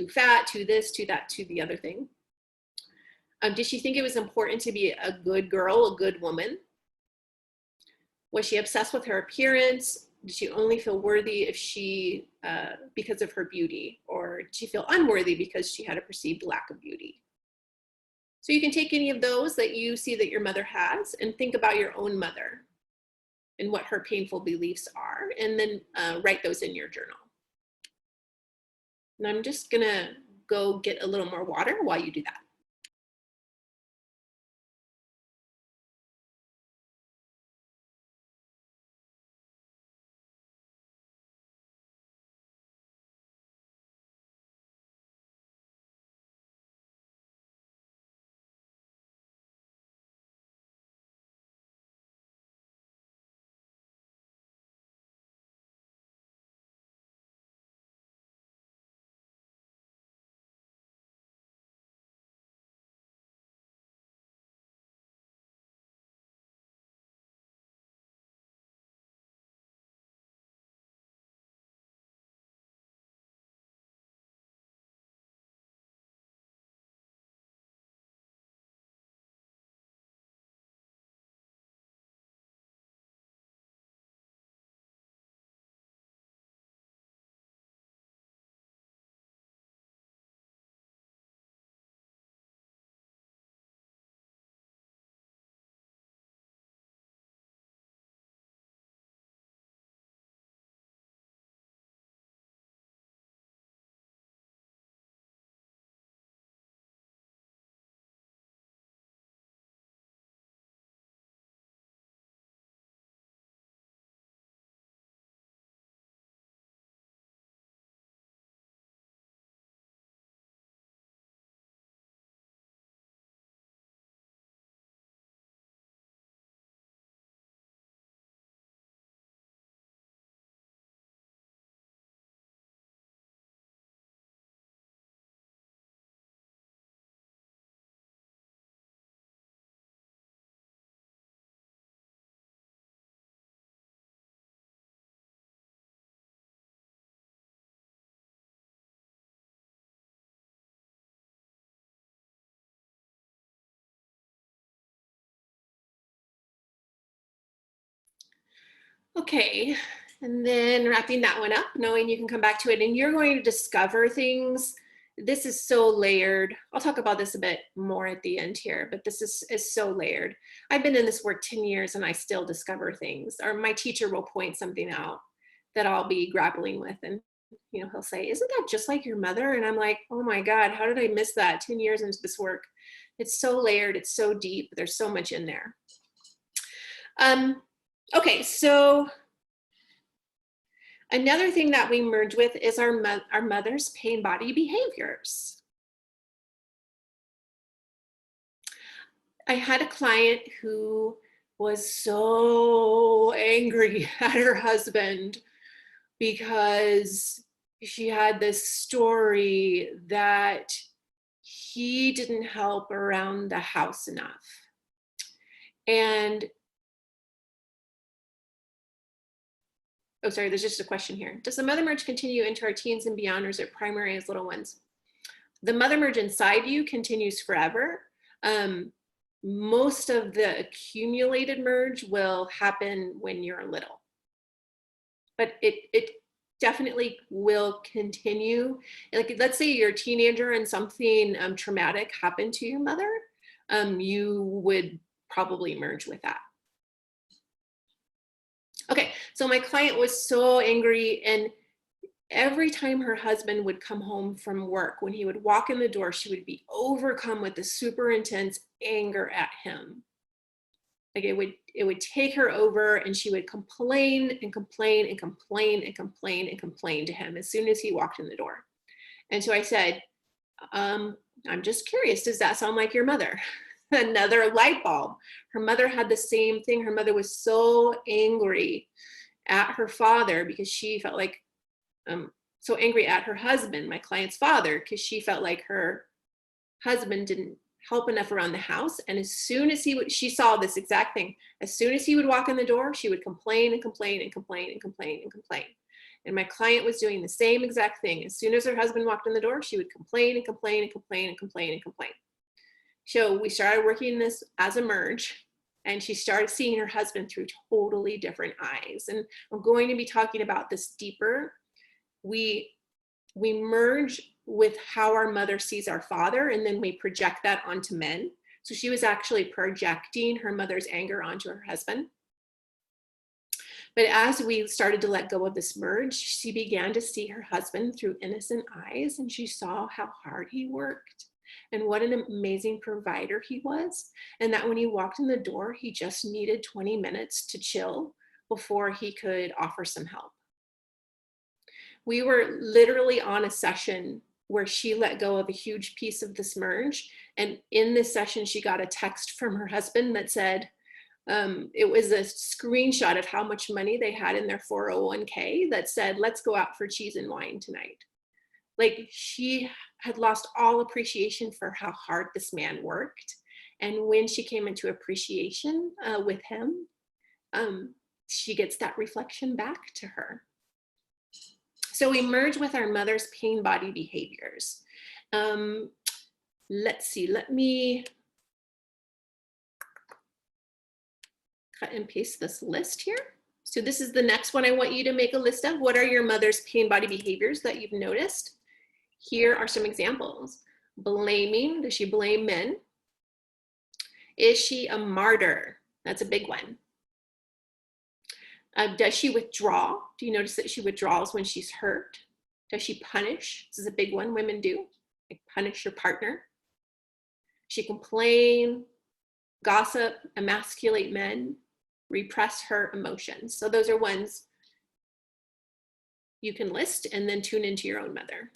fat, too this, too that, too the other thing? Did she think it was important to be a good girl, a good woman? Was she obsessed with her appearance? Did she only feel worthy if she, because of her beauty? Or did she feel unworthy because she had a perceived lack of beauty? So you can take any of those that you see that your mother has and think about your own mother and what her painful beliefs are, and then write those in your journal. And I'm just gonna go get a little more water while you do that. Okay, and then wrapping that one up, knowing you can come back to it and you're going to discover things. This is so layered. I'll talk about this a bit more at the end here, but this is so layered. I've been in this work 10 years and I still discover things, or my teacher will point something out that I'll be grappling with, and he'll say, isn't that just like your mother? And I'm like, oh my God, how did I miss that 10 years into this work? It's so layered, it's so deep, there's so much in there. Okay, so another thing that we merge with is our mother's pain body behaviors. I had a client who was so angry at her husband because she had this story that he didn't help around the house enough. And oh, sorry, there's just a question here. Does the mother merge continue into our teens and beyond, or is it primary as little ones? The mother merge inside you continues forever. Most of the accumulated merge will happen when you're little, but it definitely will continue. Like, let's say you're a teenager and something traumatic happened to your mother, you would probably merge with that. Okay, so my client was so angry, and every time her husband would come home from work, when he would walk in the door, she would be overcome with this super intense anger at him. Like it would take her over, and she would complain and complain and complain and complain and complain to him as soon as he walked in the door. And so I said, I'm just curious, does that sound like your mother? Another light bulb. Her mother had the same thing. Her mother was so angry at her father because she felt like, so angry at her husband, my client's father, because she felt like her husband didn't help enough around the house. And as soon as she saw this exact thing, as soon as he would walk in the door, she would complain and complain and complain and complain and complain. And my client was doing the same exact thing. As soon as her husband walked in the door, she would complain and complain and complain and complain and complain. So we started working this as a merge, and she started seeing her husband through totally different eyes. And I'm going to be talking about this deeper. We merge with how our mother sees our father, and then we project that onto men. So she was actually projecting her mother's anger onto her husband. But as we started to let go of this merge, she began to see her husband through innocent eyes, and she saw how hard he worked and what an amazing provider he was. And that when he walked in the door, he just needed 20 minutes to chill before he could offer some help. We were literally on a session where she let go of a huge piece of this merge. And in this session, she got a text from her husband that said, it was a screenshot of how much money they had in their 401k that said, let's go out for cheese and wine tonight. Like, she had lost all appreciation for how hard this man worked. And when she came into appreciation with him, she gets that reflection back to her. So we merge with our mother's pain body behaviors. Let's see, let me cut and paste this list here. So this is the next one I want you to make a list of. What are your mother's pain body behaviors that you've noticed? Here are some examples. Blaming, does she blame men? Is she a martyr? That's a big one. Does she withdraw? Do you notice that she withdraws when she's hurt? Does she punish? This is a big one women do. Like, punish your partner. She complain, gossip, emasculate men, repress her emotions. So those are ones you can list and then tune into your own mother.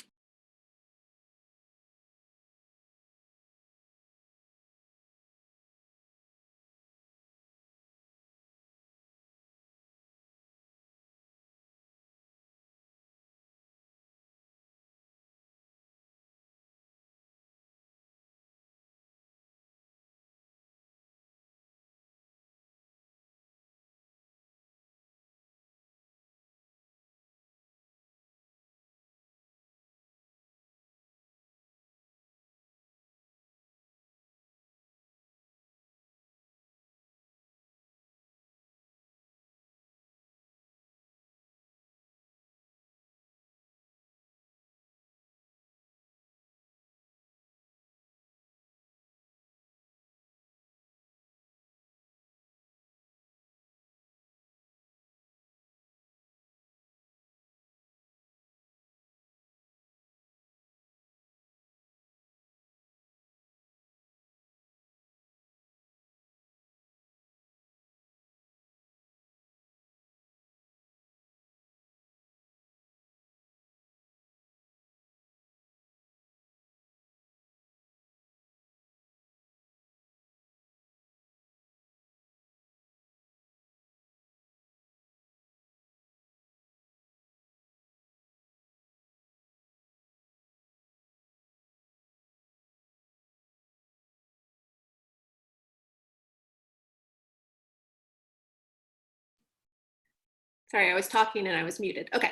Sorry, I was talking and I was muted. Okay.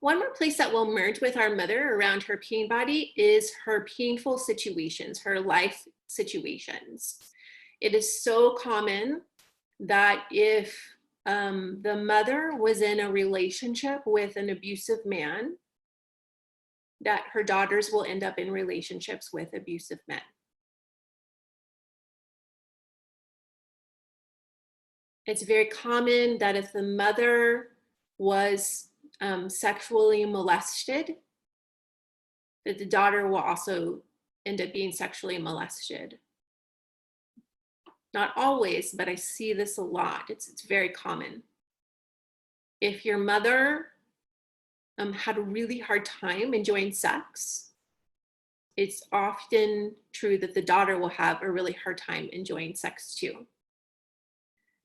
One more place that will merge with our mother around her pain body is her painful situations, her life situations. It is so common that if the mother was in a relationship with an abusive man, that her daughters will end up in relationships with abusive men. It's very common that if the mother was sexually molested, that the daughter will also end up being sexually molested. Not always, but I see this a lot. It's very common. If your mother had a really hard time enjoying sex, it's often true that the daughter will have a really hard time enjoying sex too.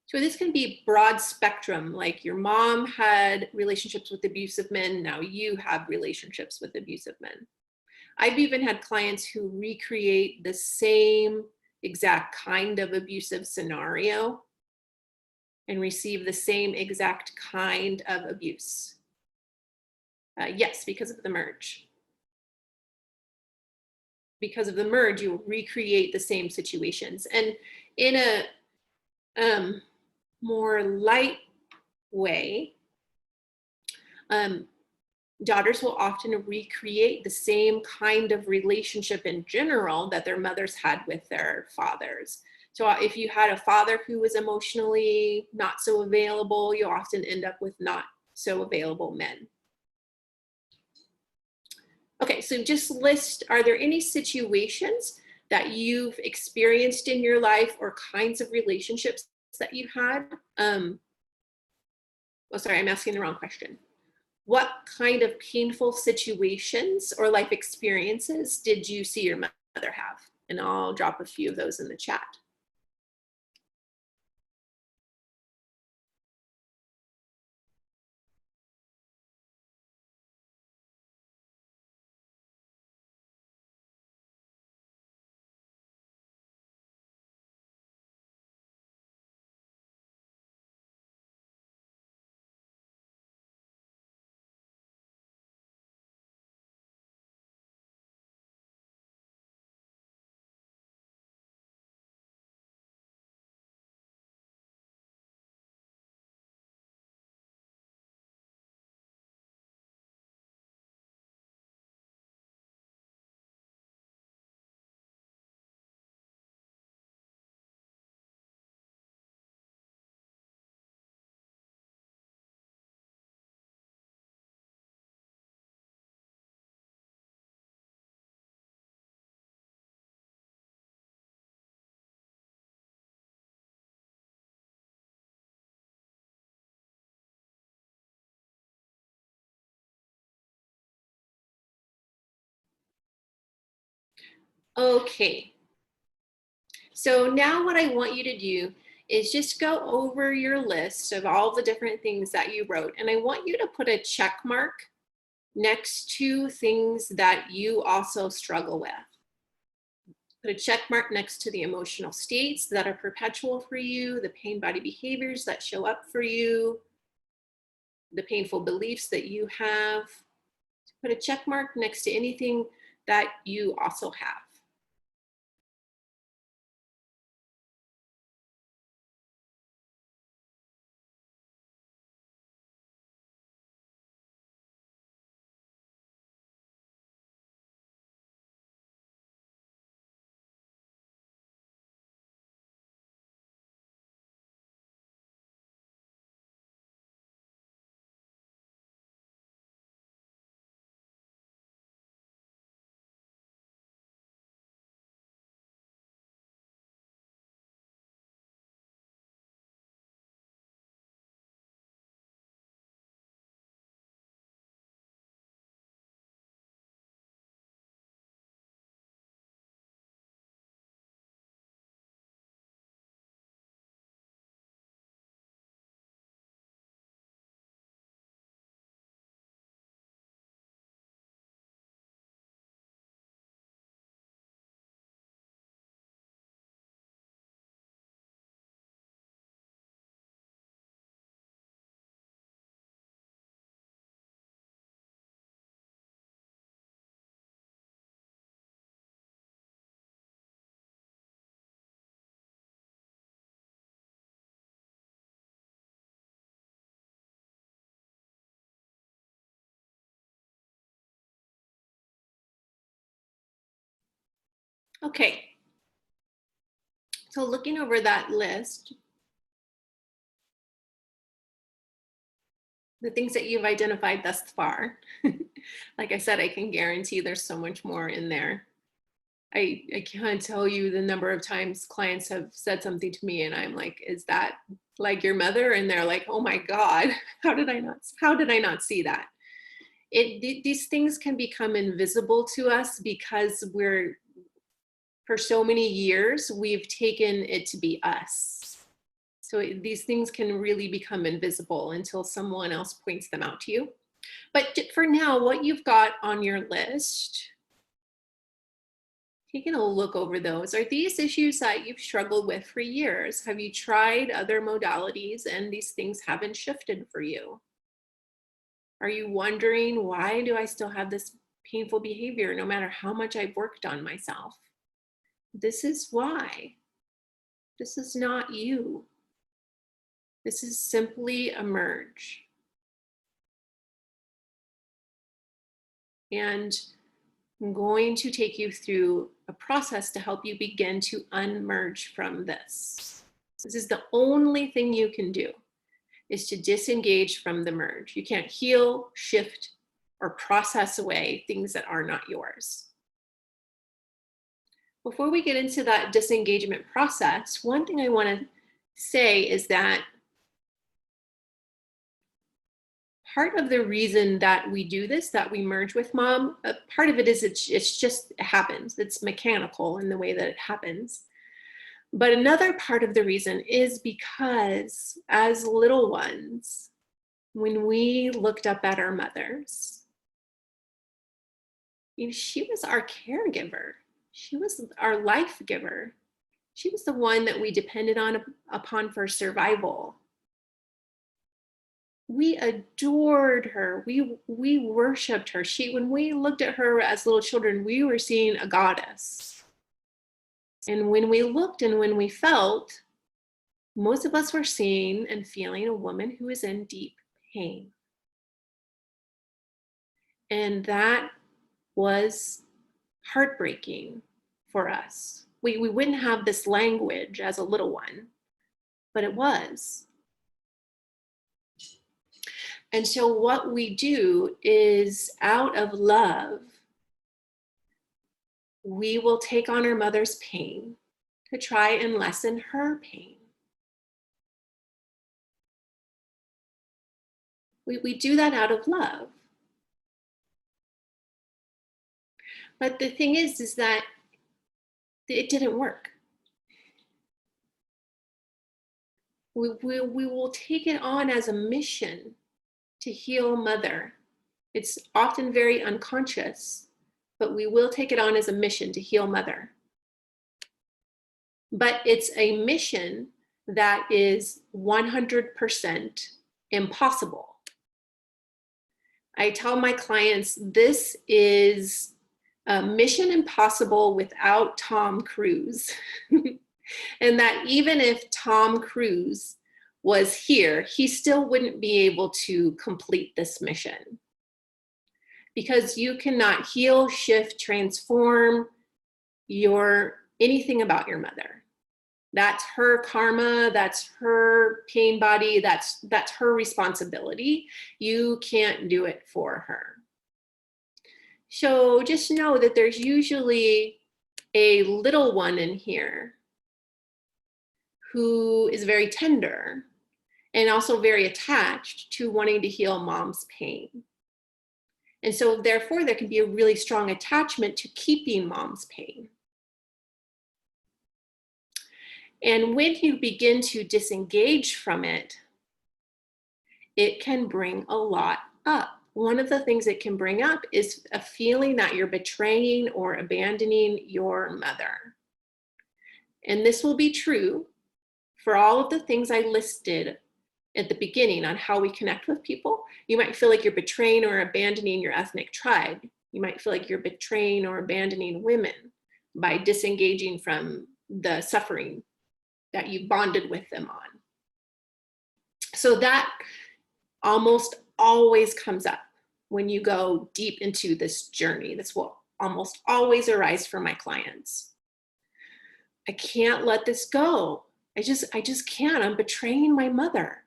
So this can be broad spectrum, like your mom had relationships with abusive men, now you have relationships with abusive men. I've even had clients who recreate the same exact kind of abusive scenario and receive the same exact kind of abuse. Yes, because of the merge. Because of the merge, you recreate the same situations. And in a more light way, daughters will often recreate the same kind of relationship in general that their mothers had with their fathers. So if you had a father who was emotionally not so available, you often end up with not so available men. Okay, so just list, are there any situations that you've experienced in your life or kinds of relationships that you had? Oh, sorry, I'm asking the wrong question. What kind of painful situations or life experiences did you see your mother have? And I'll drop a few of those in the chat. Okay. So now what I want you to do is just go over your list of all the different things that you wrote. And I want you to put a check mark next to things that you also struggle with. Put a check mark next to the emotional states that are perpetual for you, the pain body behaviors that show up for you, the painful beliefs that you have. Put a check mark next to anything that you also have. Okay. So looking over that list, the things that you've identified thus far, like I said, I can guarantee there's so much more in there. I can't tell you the number of times clients have said something to me and I'm like, is that like your mother? And they're like, oh my God, how did I not see that? These things can become invisible to us because for so many years, we've taken it to be us. So these things can really become invisible until someone else points them out to you. But for now, what you've got on your list, taking a look over those, are these issues that you've struggled with for years? Have you tried other modalities and these things haven't shifted for you? Are you wondering, why do I still have this painful behavior no matter how much I've worked on myself? This is why. This is not you. This is simply a merge. And I'm going to take you through a process to help you begin to unmerge from this. This is the only thing you can do, is to disengage from the merge. You can't heal, shift, or process away things that are not yours. Before we get into that disengagement process, one thing I want to say is that part of the reason that we do this, that we merge with mom, part of it is it happens. It's mechanical in the way that it happens. But another part of the reason is because as little ones, when we looked up at our mothers, she was our caregiver. She was our life giver. She was the one that we depended upon for survival. We adored her. We worshiped her. When we looked at her as little children, we were seeing a goddess. And when we looked and when we felt, most of us were seeing and feeling a woman who is in deep pain. And that was heartbreaking for us. We wouldn't have this language as a little one, but it was. And so what we do is, out of love, we will take on our mother's pain to try and lessen her pain. We do that out of love. But the thing is that it didn't work. We will take it on as a mission to heal mother. It's often very unconscious, but we will take it on as a mission to heal mother. But it's a mission that is 100% impossible. I tell my clients, this is a mission impossible without Tom Cruise. And that even if Tom Cruise was here, he still wouldn't be able to complete this mission. Because you cannot heal, shift, transform anything about your mother. That's her karma, that's her pain body, that's her responsibility. You can't do it for her. So just know that there's usually a little one in here who is very tender and also very attached to wanting to heal mom's pain. And so therefore there can be a really strong attachment to keeping mom's pain. And when you begin to disengage from it, it can bring a lot up. One of the things it can bring up is a feeling that you're betraying or abandoning your mother. And this will be true for all of the things I listed at the beginning on how we connect with people. You might feel like you're betraying or abandoning your ethnic tribe. You might feel like you're betraying or abandoning women by disengaging from the suffering that you bonded with them on. So that almost always comes up when you go deep into this journey. This will almost always arise for my clients. I can't let this go. I just can't. I'm betraying my mother.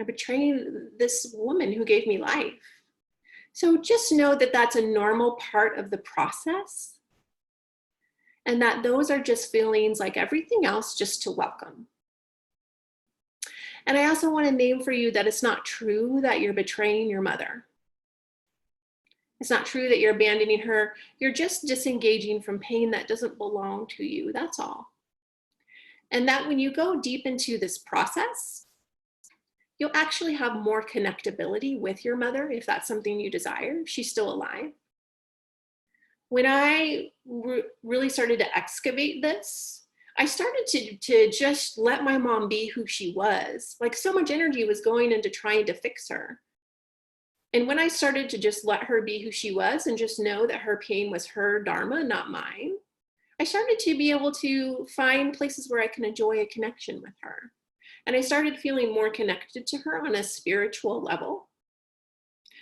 I'm betraying this woman who gave me life. So just know that that's a normal part of the process, and that those are just feelings like everything else, just to welcome. And I also want to name for you that it's not true that you're betraying your mother. It's not true that you're abandoning her. You're just disengaging from pain that doesn't belong to you. That's all. And that when you go deep into this process, you'll actually have more connectability with your mother if that's something you desire. She's still alive. When I really started to excavate this, I started to just let my mom be who she was. Like, so much energy was going into trying to fix her. And when I started to just let her be who she was and just know that her pain was her dharma, not mine, I started to be able to find places where I can enjoy a connection with her. And I started feeling more connected to her on a spiritual level.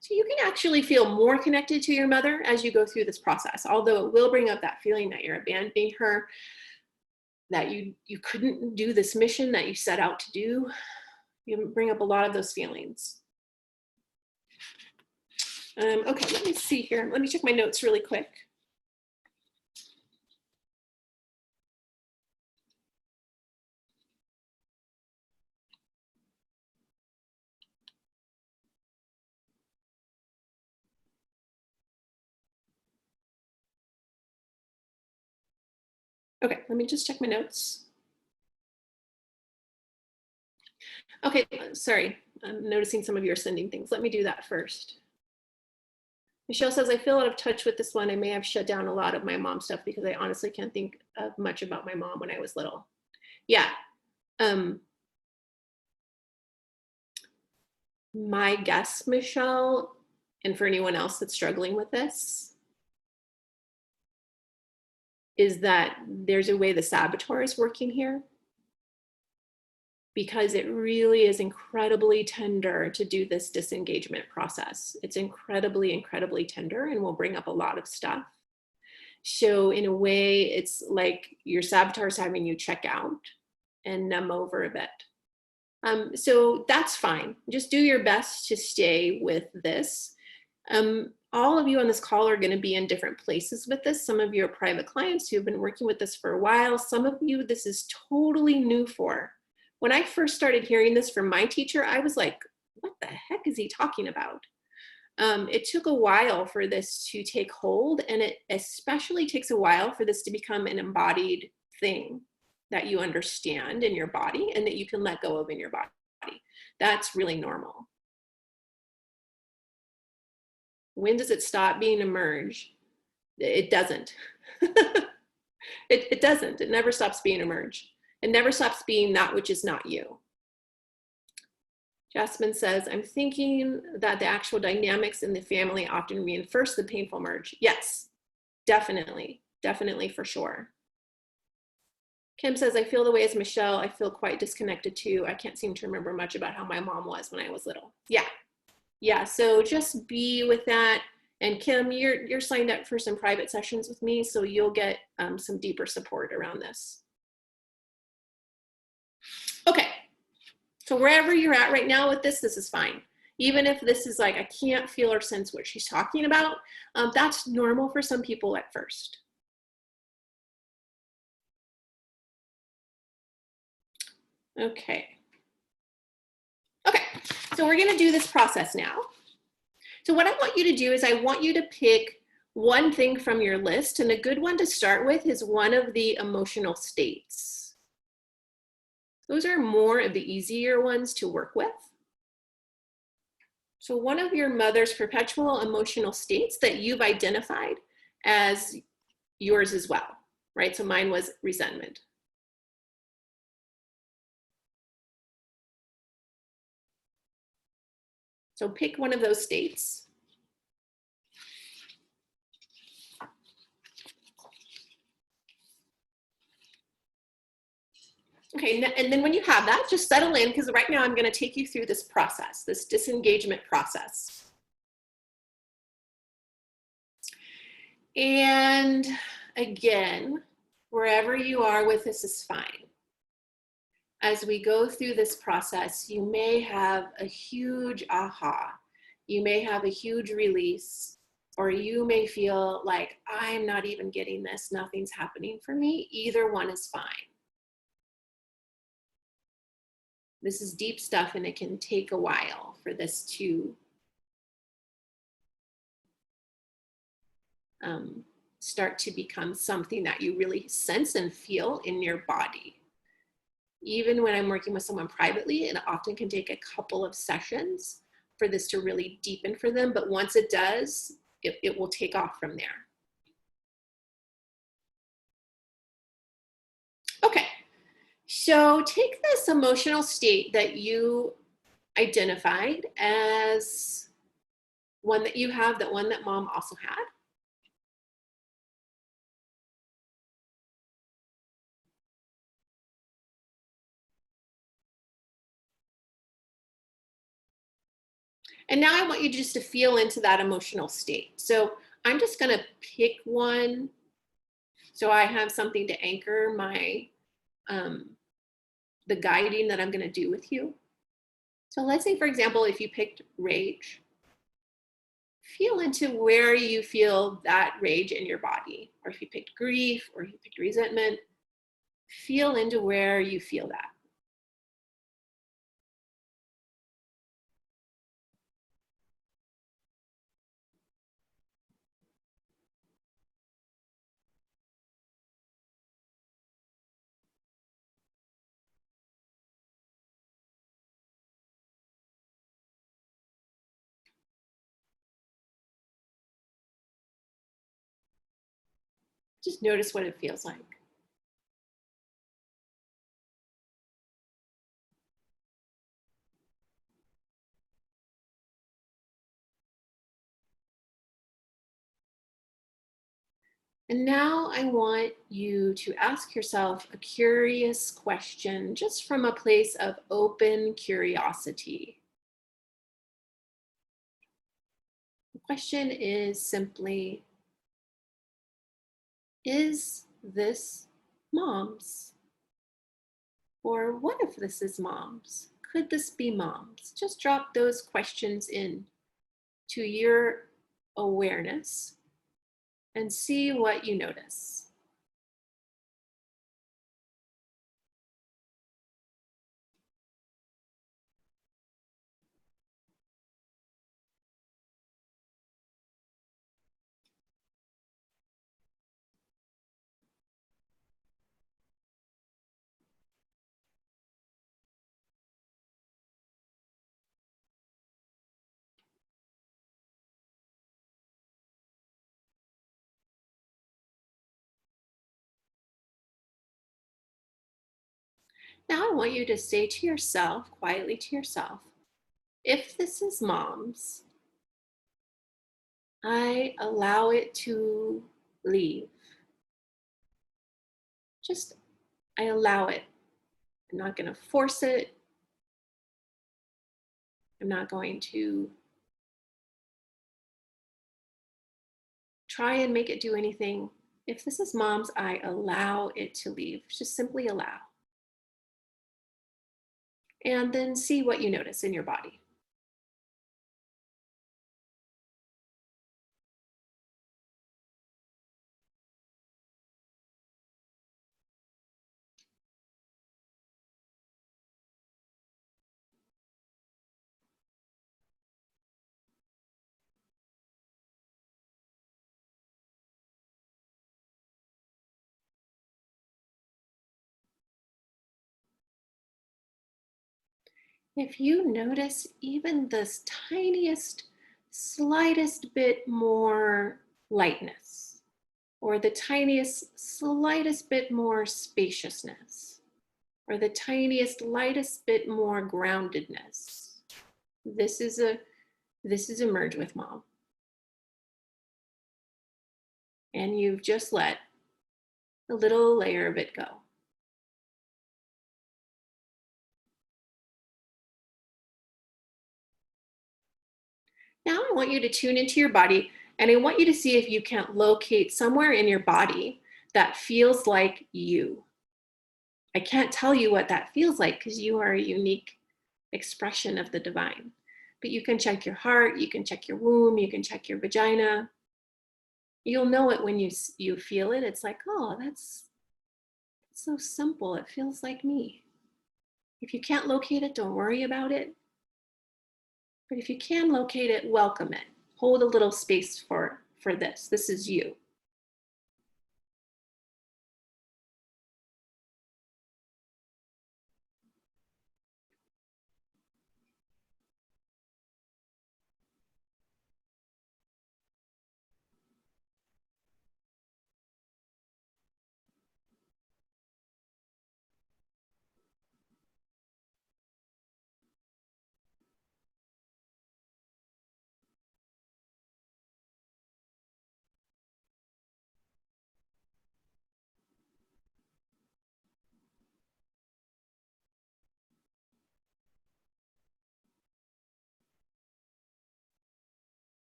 So you can actually feel more connected to your mother as you go through this process, although it will bring up that feeling that you're abandoning her, that you couldn't do this mission that you set out to do. You bring up a lot of those feelings. Okay, let me see here. Let me check my notes really quick. Okay, let me just check my notes. Okay, sorry, I'm noticing some of you are sending things. Let me do that first. Michelle says, I feel out of touch with this one. I may have shut down a lot of my mom stuff because I honestly can't think of much about my mom when I was little. Yeah. My guess, Michelle, and for anyone else that's struggling with this, is that there's a way the saboteur is working here, because it really is incredibly tender to do this disengagement process. It's incredibly, incredibly tender and will bring up a lot of stuff. So in a way, it's like your saboteur is having you check out and numb over a bit. So that's fine. Just do your best to stay with this. All of you on this call are going to be in different places with this. Some of you are private clients who have been working with this for a while. Some of you, this is totally new for. When I first started hearing this from my teacher, I was like, what the heck is he talking about? It took a while for this to take hold, and it especially takes a while for this to become an embodied thing that you understand in your body and that you can let go of in your body. That's really normal. When does it stop being a merge? It doesn't. It doesn't. It never stops being a merge. It never stops being that which is not you. Jasmine says, I'm thinking that the actual dynamics in the family often reinforce the painful merge. Yes, definitely, definitely for sure. Kim says, I feel the way as Michelle. I feel quite disconnected too. I can't seem to remember much about how my mom was when I was little. Yeah, so just be with that. And Kim, you're signed up for some private sessions with me, so you'll get some deeper support around this. Okay, so wherever you're at right now with this is fine. Even if this is like, I can't feel or sense what she's talking about, that's normal for some people at first. Okay, so we're gonna do this process now. So what I want you to do is I want you to pick one thing from your list, and a good one to start with is one of the emotional states. Those are more of the easier ones to work with. So one of your mother's perpetual emotional states that you've identified as yours as well, right? So mine was resentment. So pick one of those states. Okay, and then when you have that, just settle in, because right now I'm going to take you through this process, this disengagement process. And again, Wherever you are with this is fine. As we go through this process, you may have a huge aha. You may have a huge release, or you may feel like, I'm not even getting this, nothing's happening for me. Either one is fine. This is deep stuff, and it can take a while for this to start to become something that you really sense and feel in your body. Even when I'm working with someone privately, it often can take a couple of sessions for this to really deepen for them. But once it does, it will take off from there. Okay, so take this emotional state that you identified as one that you have, that one that mom also had. And now I want you just to feel into that emotional state. So I'm just gonna pick one so I have something to anchor my, the guiding that I'm gonna do with you. So let's say, for example, if you picked rage, feel into where you feel that rage in your body. Or if you picked grief, or you picked resentment, feel into where you feel that. Just notice what it feels like. And now I want you to ask yourself a curious question, just from a place of open curiosity. The question is simply, is this mom's? Or what if this is mom's? Could this be mom's? Just drop those questions in to your awareness and see what you notice. Now I want you to say to yourself, quietly to yourself, if this is mom's, I allow it to leave. Just, I allow it. I'm not going to force it. I'm not going to try and make it do anything. If this is mom's, I allow it to leave. Just simply allow. And then see what you notice in your body. If you notice even this tiniest, slightest bit more lightness, or the tiniest, slightest bit more spaciousness, or the tiniest, lightest bit more groundedness, this is a merge with mom. And you've just let a little layer of it go. Now I want you to tune into your body, and I want you to see if you can't locate somewhere in your body that feels like you. I can't tell you what that feels like because you are a unique expression of the divine. But you can check your heart, you can check your womb, you can check your vagina. You'll know it when you feel it. It's like, oh, that's so simple. It feels like me. If you can't locate it, don't worry about it. But if you can locate it, welcome it. Hold a little space for this. This is you.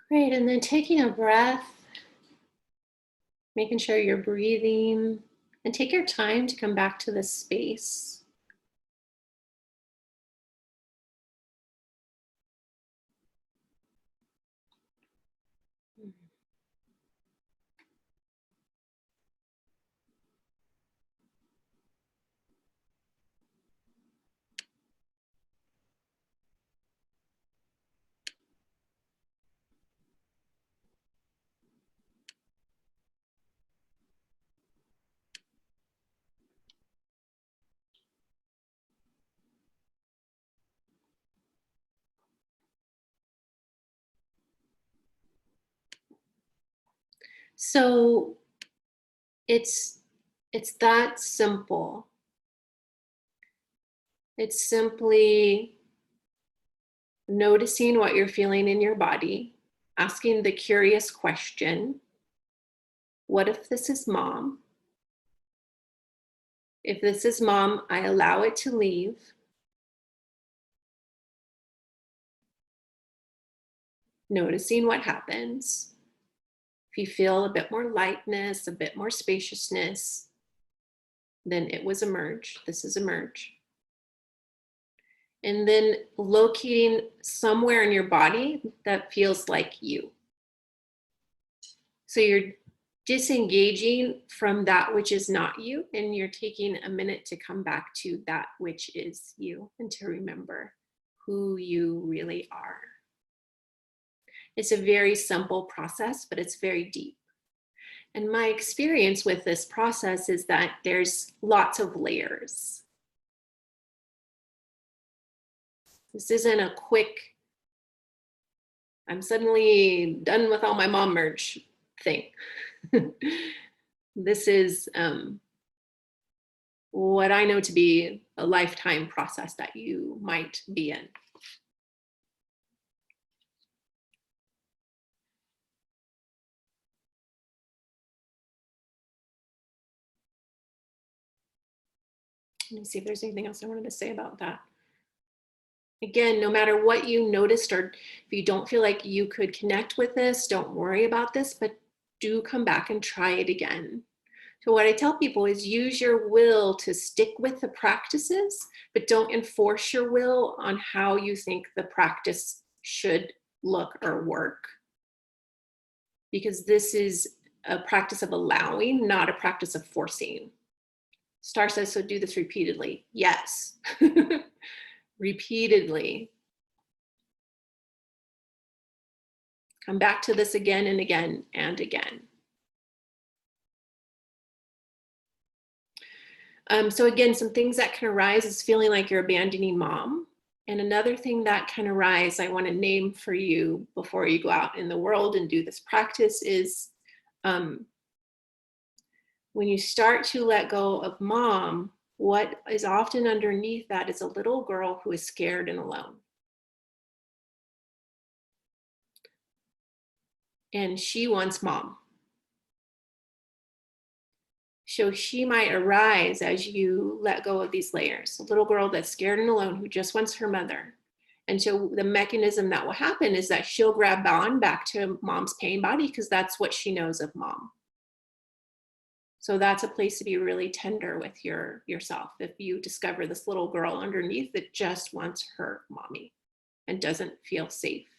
Great, and then taking a breath, making sure you're breathing, and take your time to come back to this space. So it's that simple. It's simply noticing what you're feeling in your body, asking the curious question, what if this is mom? If this is mom, I allow it to leave. Noticing what happens. If you feel a bit more lightness, a bit more spaciousness, then it was emerge. This is emerge. And then locating somewhere in your body that feels like you. So you're disengaging from that which is not you, and you're taking a minute to come back to that which is you and to remember who you really are. It's a very simple process, but it's very deep. And my experience with this process is that there's lots of layers. This isn't a quick, I'm suddenly done with all my mom merge thing. This is what I know to be a lifetime process that you might be in. Let me see if there's anything else I wanted to say about that. Again, no matter what you noticed, or if you don't feel like you could connect with this, don't worry about this, but do come back and try it again. So what I tell people is use your will to stick with the practices, but don't enforce your will on how you think the practice should look or work. Because this is a practice of allowing, not a practice of forcing. Star says, so do this repeatedly. Yes. Repeatedly. Come back to this again and again and again. So again, some things that can arise is feeling like you're abandoning mom. And another thing that can arise, I want to name for you before you go out in the world and do this practice is when you start to let go of mom, what is often underneath that is a little girl who is scared and alone. And she wants mom. So she might arise as you let go of these layers. A little girl that's scared and alone who just wants her mother. And so the mechanism that will happen is that she'll grab on back to mom's pain body because that's what she knows of mom. So that's a place to be really tender with yourself if you discover this little girl underneath that just wants her mommy and doesn't feel safe.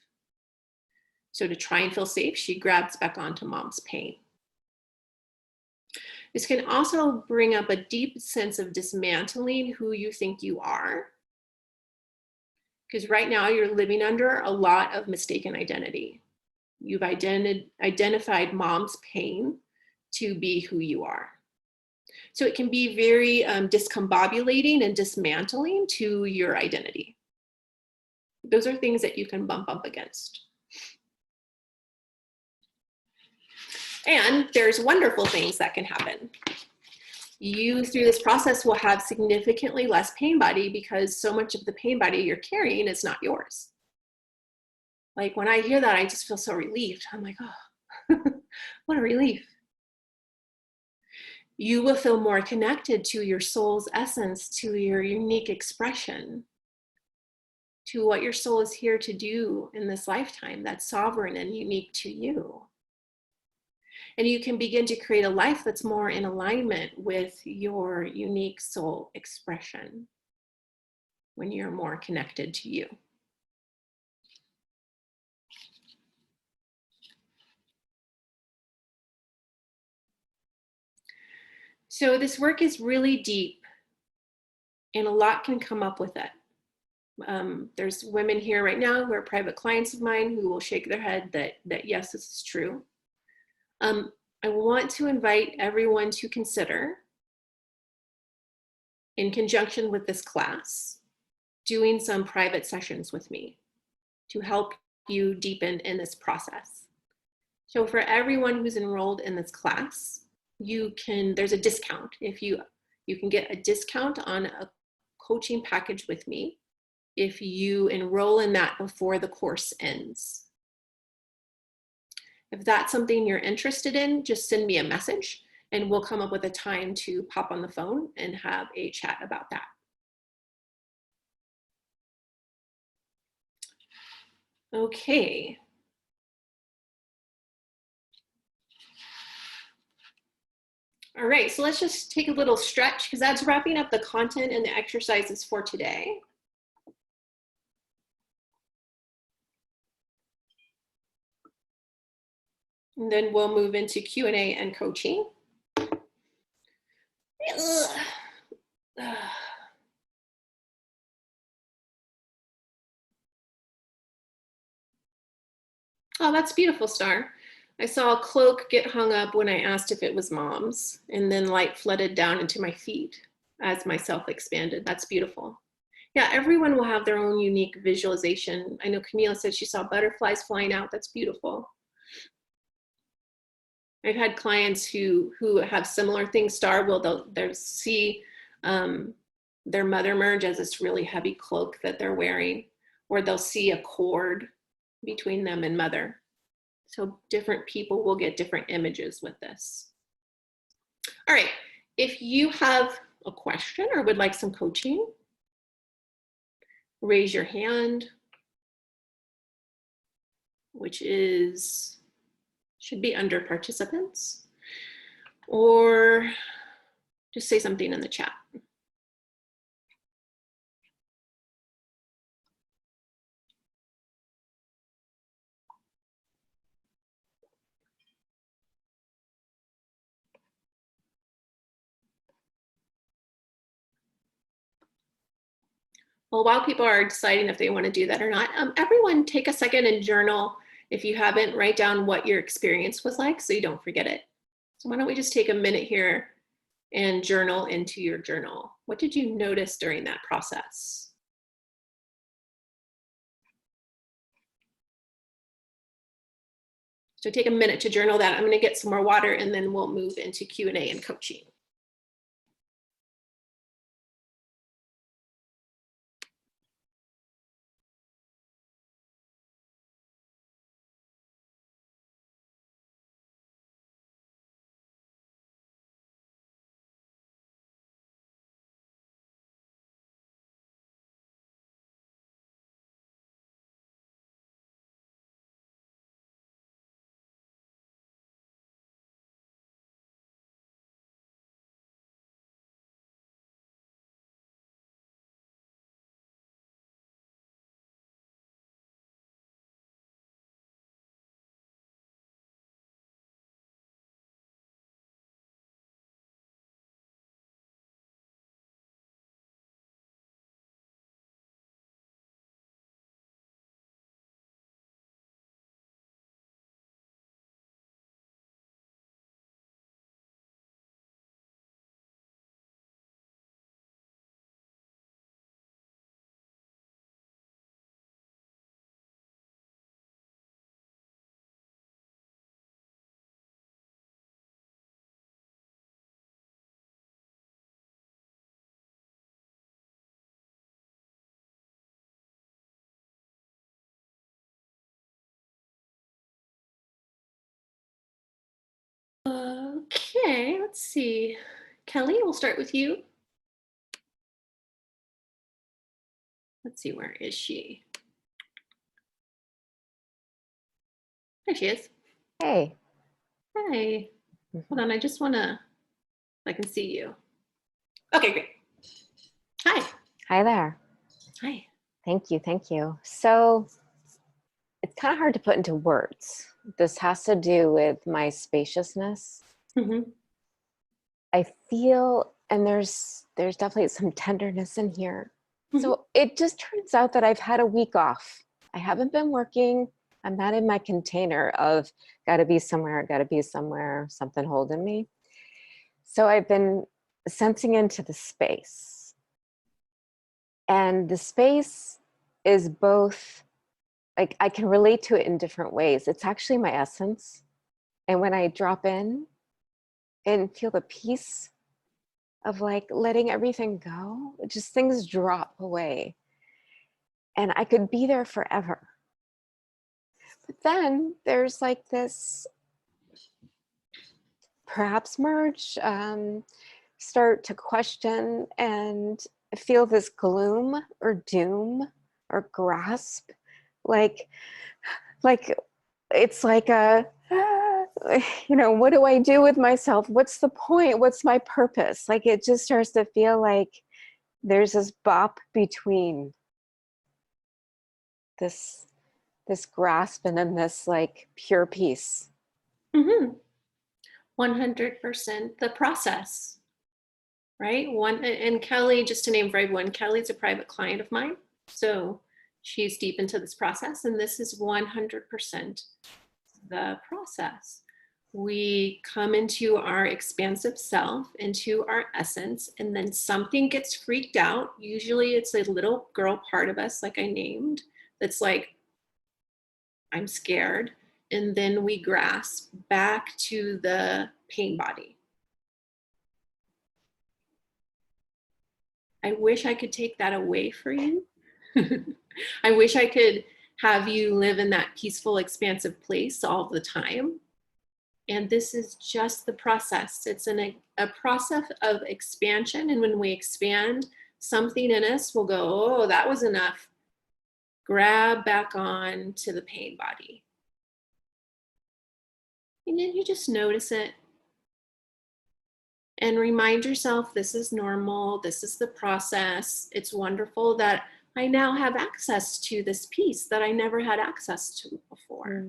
So to try and feel safe, she grabs back onto mom's pain. This can also bring up a deep sense of dismantling who you think you are. Because right now you're living under a lot of mistaken identity. You've identified mom's pain to be who you are. So it can be very discombobulating and dismantling to your identity. Those are things that you can bump up against. And there's wonderful things that can happen. You, through this process, will have significantly less pain body because so much of the pain body you're carrying is not yours. Like when I hear that, I just feel so relieved. I'm like, oh, what a relief. You will feel more connected to your soul's essence, to your unique expression, to what your soul is here to do in this lifetime that's sovereign and unique to you. And you can begin to create a life that's more in alignment with your unique soul expression when you're more connected to you. So this work is really deep and a lot can come up with it. There's women here right now who are private clients of mine who will shake their head that yes, this is true. I want to invite everyone to consider, in conjunction with this class, doing some private sessions with me to help you deepen in this process. So for everyone who's enrolled in this class, there's a discount. If you can get a discount on a coaching package with me if you enroll in that before the course ends. If that's something you're interested in, just send me a message and we'll come up with a time to pop on the phone and have a chat about that. Okay. All right, so let's just take a little stretch because that's wrapping up the content and the exercises for today. And then we'll move into Q&A and coaching. Oh, that's beautiful, Star. I saw a cloak get hung up when I asked if it was mom's, and then light flooded down into my feet as my self expanded. That's beautiful. Yeah, everyone will have their own unique visualization. I know Camila said she saw butterflies flying out. That's beautiful. I've had clients who have similar things. Star will they'll see their mother merge as this really heavy cloak that they're wearing, or they'll see a cord between them and mother. So different people will get different images with this. All right, if you have a question or would like some coaching, raise your hand, which should be under participants, or just say something in the chat. Well, while people are deciding if they want to do that or not, everyone take a second and journal. If you haven't, write down what your experience was like so you don't forget it. So why don't we just take a minute here and journal into your journal. What did you notice during that process? So take a minute to journal that. I'm going to get some more water and then we'll move into Q&A and coaching. let's see. Kelly, we'll start with you. Let's see, where is she? There she is. Hey. Hi. Hold on, I just wanna, I can see you. Okay, great. Hi. Hi there. Hi. Thank you. Thank you. So it's kind of hard to put into words. This has to do with my spaciousness. Mm-hmm. I feel, and there's definitely some tenderness in here. So it just turns out that I've had a week off. I haven't been working. I'm not in my container of gotta be somewhere, something holding me. So I've been sensing into the space. And the space is both, like, I can relate to it in different ways. It's actually my essence. And when I drop in and feel the peace of like letting everything go, just things drop away. And I could be there forever. But then there's like this perhaps merge, start to question and feel this gloom or doom or grasp. Like it's like a, you know, what do I do with myself? What's the point? What's my purpose? Like it just starts to feel like there's this bop between this grasp and then this like pure peace. Mm-hmm. 100% the process, right? And Kelly, just to name for everyone, Kelly's a private client of mine. So she's deep into this process, and this is 100% the process. We come into our expansive self, into our essence, and then something gets freaked out. Usually it's a little girl part of us, like I named, that's like, I'm scared. And then we grasp back to the pain body. I wish I could take that away for you. I wish I could have you live in that peaceful, expansive place all the time. And this is just the process. It's a process of expansion. And when we expand, something in us will go, oh, that was enough. Grab back on to the pain body. And then you just notice it. And remind yourself, this is normal. This is the process. It's wonderful that I now have access to this piece that I never had access to before.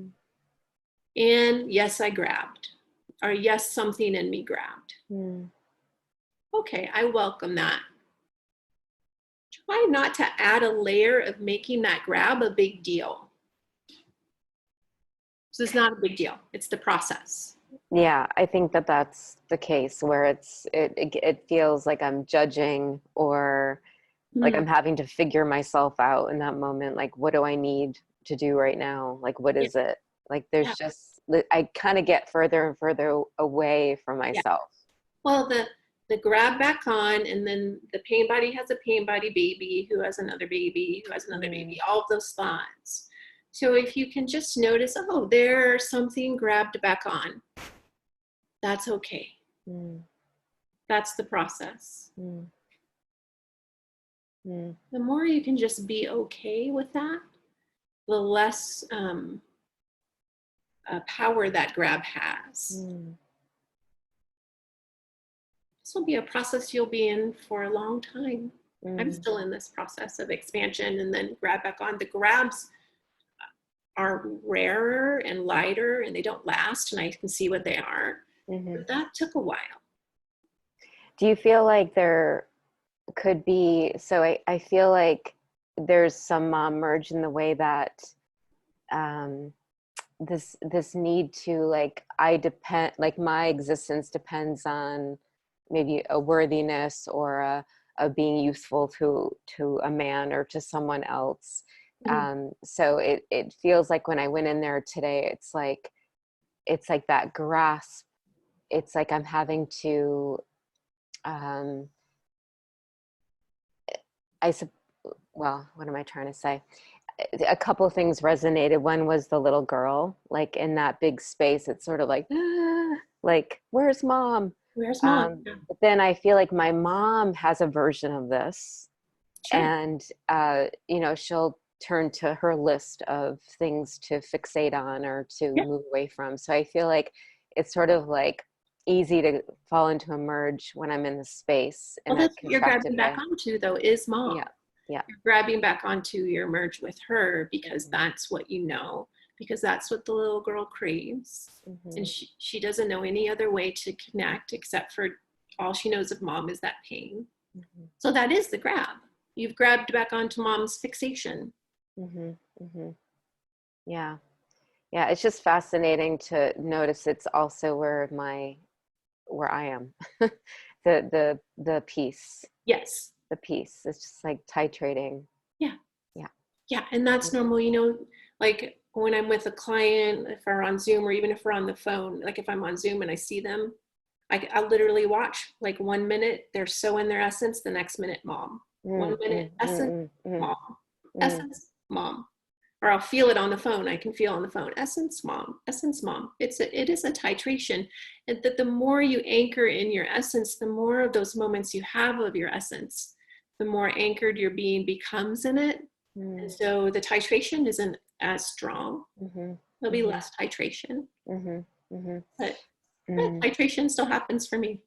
And yes, I grabbed, or yes, something in me grabbed. Okay, I welcome that. Try not to add a layer of making that grab a big deal. So it's not a big deal. It's the process. Yeah, I think that that's the case where it feels like I'm judging or like I'm having to figure myself out in that moment. Like, what do I need to do right now? Like, what is it? Like, there's just, I kind of get further and further away from myself. Well, the grab back on, and then the pain body has a pain body baby who has another baby who has another baby, all of those thoughts. So if you can just notice, oh, there's something grabbed back on, that's okay. That's the process. The more you can just be okay with that, the less power that grab has. This will be a process you'll be in for a long time. I'm still in this process of expansion and then grab back on. The grabs are rarer and lighter and they don't last, and I can see what they are. But that took a while. Do you feel like there could be, so I feel like there's some merge in the way that this need to, like, I depend, like my existence depends on maybe a worthiness or a being useful to a man or to someone else. So it feels like when I went in there today, it's like that grasp. It's like I'm having to, well, what am I trying to say? A couple of things resonated. One was the little girl, like in that big space. It's sort of like, like, where's mom? Where's mom? Um, but then I feel like my mom has a version of this, Sure. and you know, she'll turn to her list of things to fixate on or to Yeah. move away from. So I feel like it's sort of like easy to fall into a merge when I'm in the space in Well, a that's what you're contracted grabbing back way. onto, though, is mom. Yeah, yeah. You're grabbing back onto your merge with her because Mhm. that's what you know, because that's what the little girl craves. And Mhm. she doesn't know any other way to connect except for all she knows of mom is that pain. Mhm. So that is the grab. You've grabbed back onto mom's fixation. Mhm. Mhm. Yeah. Yeah, it's just fascinating to notice it's also where I am. The peace. Yes. The peace. It's just like titrating. Yeah. Yeah. Yeah. And that's normal. You know, like when I'm with a client, if we're on Zoom or even if we're on the phone, like if I'm on Zoom and I see them, I literally watch like 1 minute, they're so in their essence, the next minute, mom. Mm, 1 minute, mm, essence, mm, mm, mom. mm, Essence, mom. Or I'll feel it on the phone. I can feel on the phone, essence, mom, essence, mom. It is a titration. And that the more you anchor in your essence, the more of those moments you have of your essence, the more anchored your being becomes in it. And mm, so the titration isn't as strong. mhm, There'll be mhm, less titration, mhm, mhm, but mm. titration still happens for me.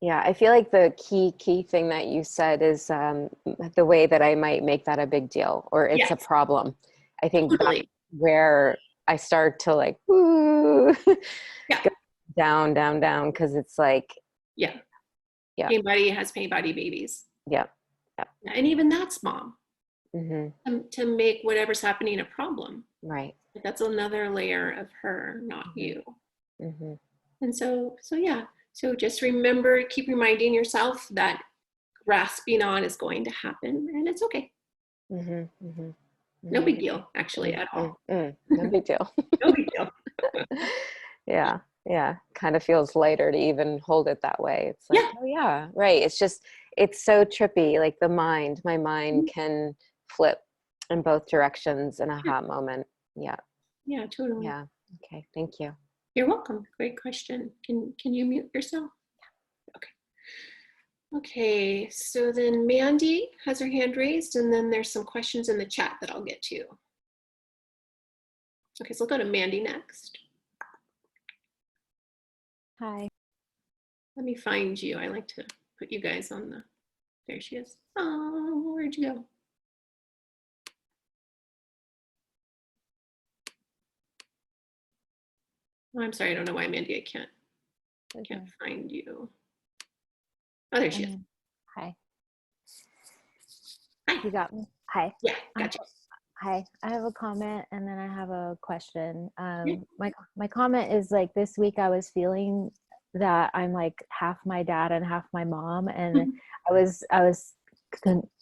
Yeah, I feel like the key thing that you said is the way that I might make that a big deal or it's a Yes, problem. I think that's totally. where I start to like, ooh, Yeah, go down, down, down, because it's like, yeah. yeah, Pain body has pain body babies. yeah, yeah, Yeah, and even that's mom hmm, to make whatever's happening a problem. right, That's another layer of her, not hmm, you. hmm, And so yeah. So just remember, keep reminding yourself that grasping on is going to happen, and it's okay. hmm, hmm, No hmm, big deal, actually, at all. no big deal. No big deal. Yeah, yeah, kind of feels lighter to even hold it that way. It's like, Yeah. oh yeah, right. It's just, it's so trippy. Like my mind can flip in both directions in a Yeah. hot moment. Yeah, Yeah. Totally. yeah. Okay, thank you. You're welcome. Great question. Can you mute yourself? Okay. Okay. So then Mandy has her hand raised, and then there's some questions in the chat that I'll get to. Okay. So we'll go to Mandy next. Hi. Let me find you. I like to put you guys on the. There she is. Oh, where'd you go? Oh, I'm sorry. I don't know why, Mandy. I can't Okay. find you. Oh, there she is. Hi. Hi. You got me? Hi. Yeah, I have, gotcha. hi. I have a comment and then I have a question. Yeah. My comment is like this week I was feeling that I'm like half my dad and half my mom, and I was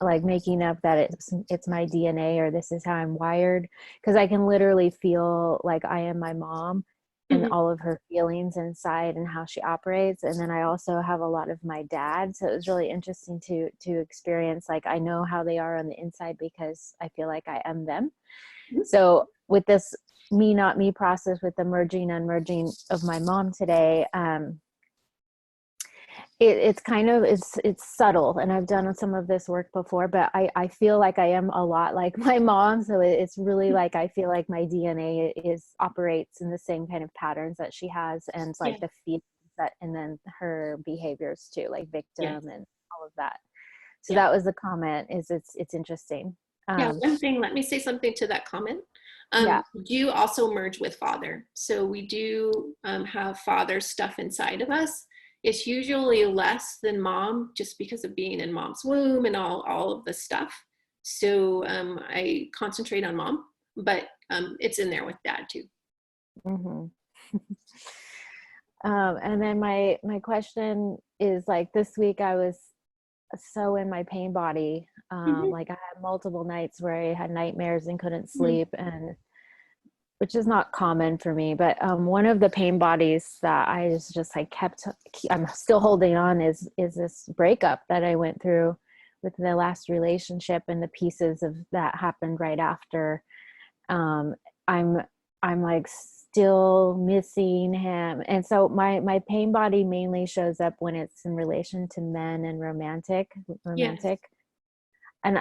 like making up that it's my DNA or this is how I'm wired, because I can literally feel like I am my mom and Mhm. all of her feelings inside and how she operates, and then I also have a lot of my dad, so it was really interesting to experience, like I know how they are on the inside because I feel like I am them. Mhm. So with this me not me process with the merging unmerging of my mom today, it's kind of it's subtle, and I've done some of this work before, but I feel like I am a lot like my mom, so it's really like I feel like my DNA operates in the same kind of patterns that she has, and Yeah. like the feelings that, and then her behaviors too, like Yeah. victim and all of that. So Yeah. that was the comment, is it's interesting. Yeah. One thing, let me say something to that comment. Yeah. We do also merge with father. So we do have father stuff inside of us. It's usually less than mom just because of being in mom's womb and all of the stuff. So I concentrate on mom, but it's in there with dad too. Mm-hmm. And then my question is, like this week I was so in my pain body, Mhm. like I had multiple nights where I had nightmares and couldn't Mhm. sleep, and which is not common for me, but one of the pain bodies that I just like I'm still holding on is this breakup that I went through with the last relationship, and the pieces of that happened right after. um I'm like still missing him. And so my pain body mainly shows up when it's in relation to men and romantic. And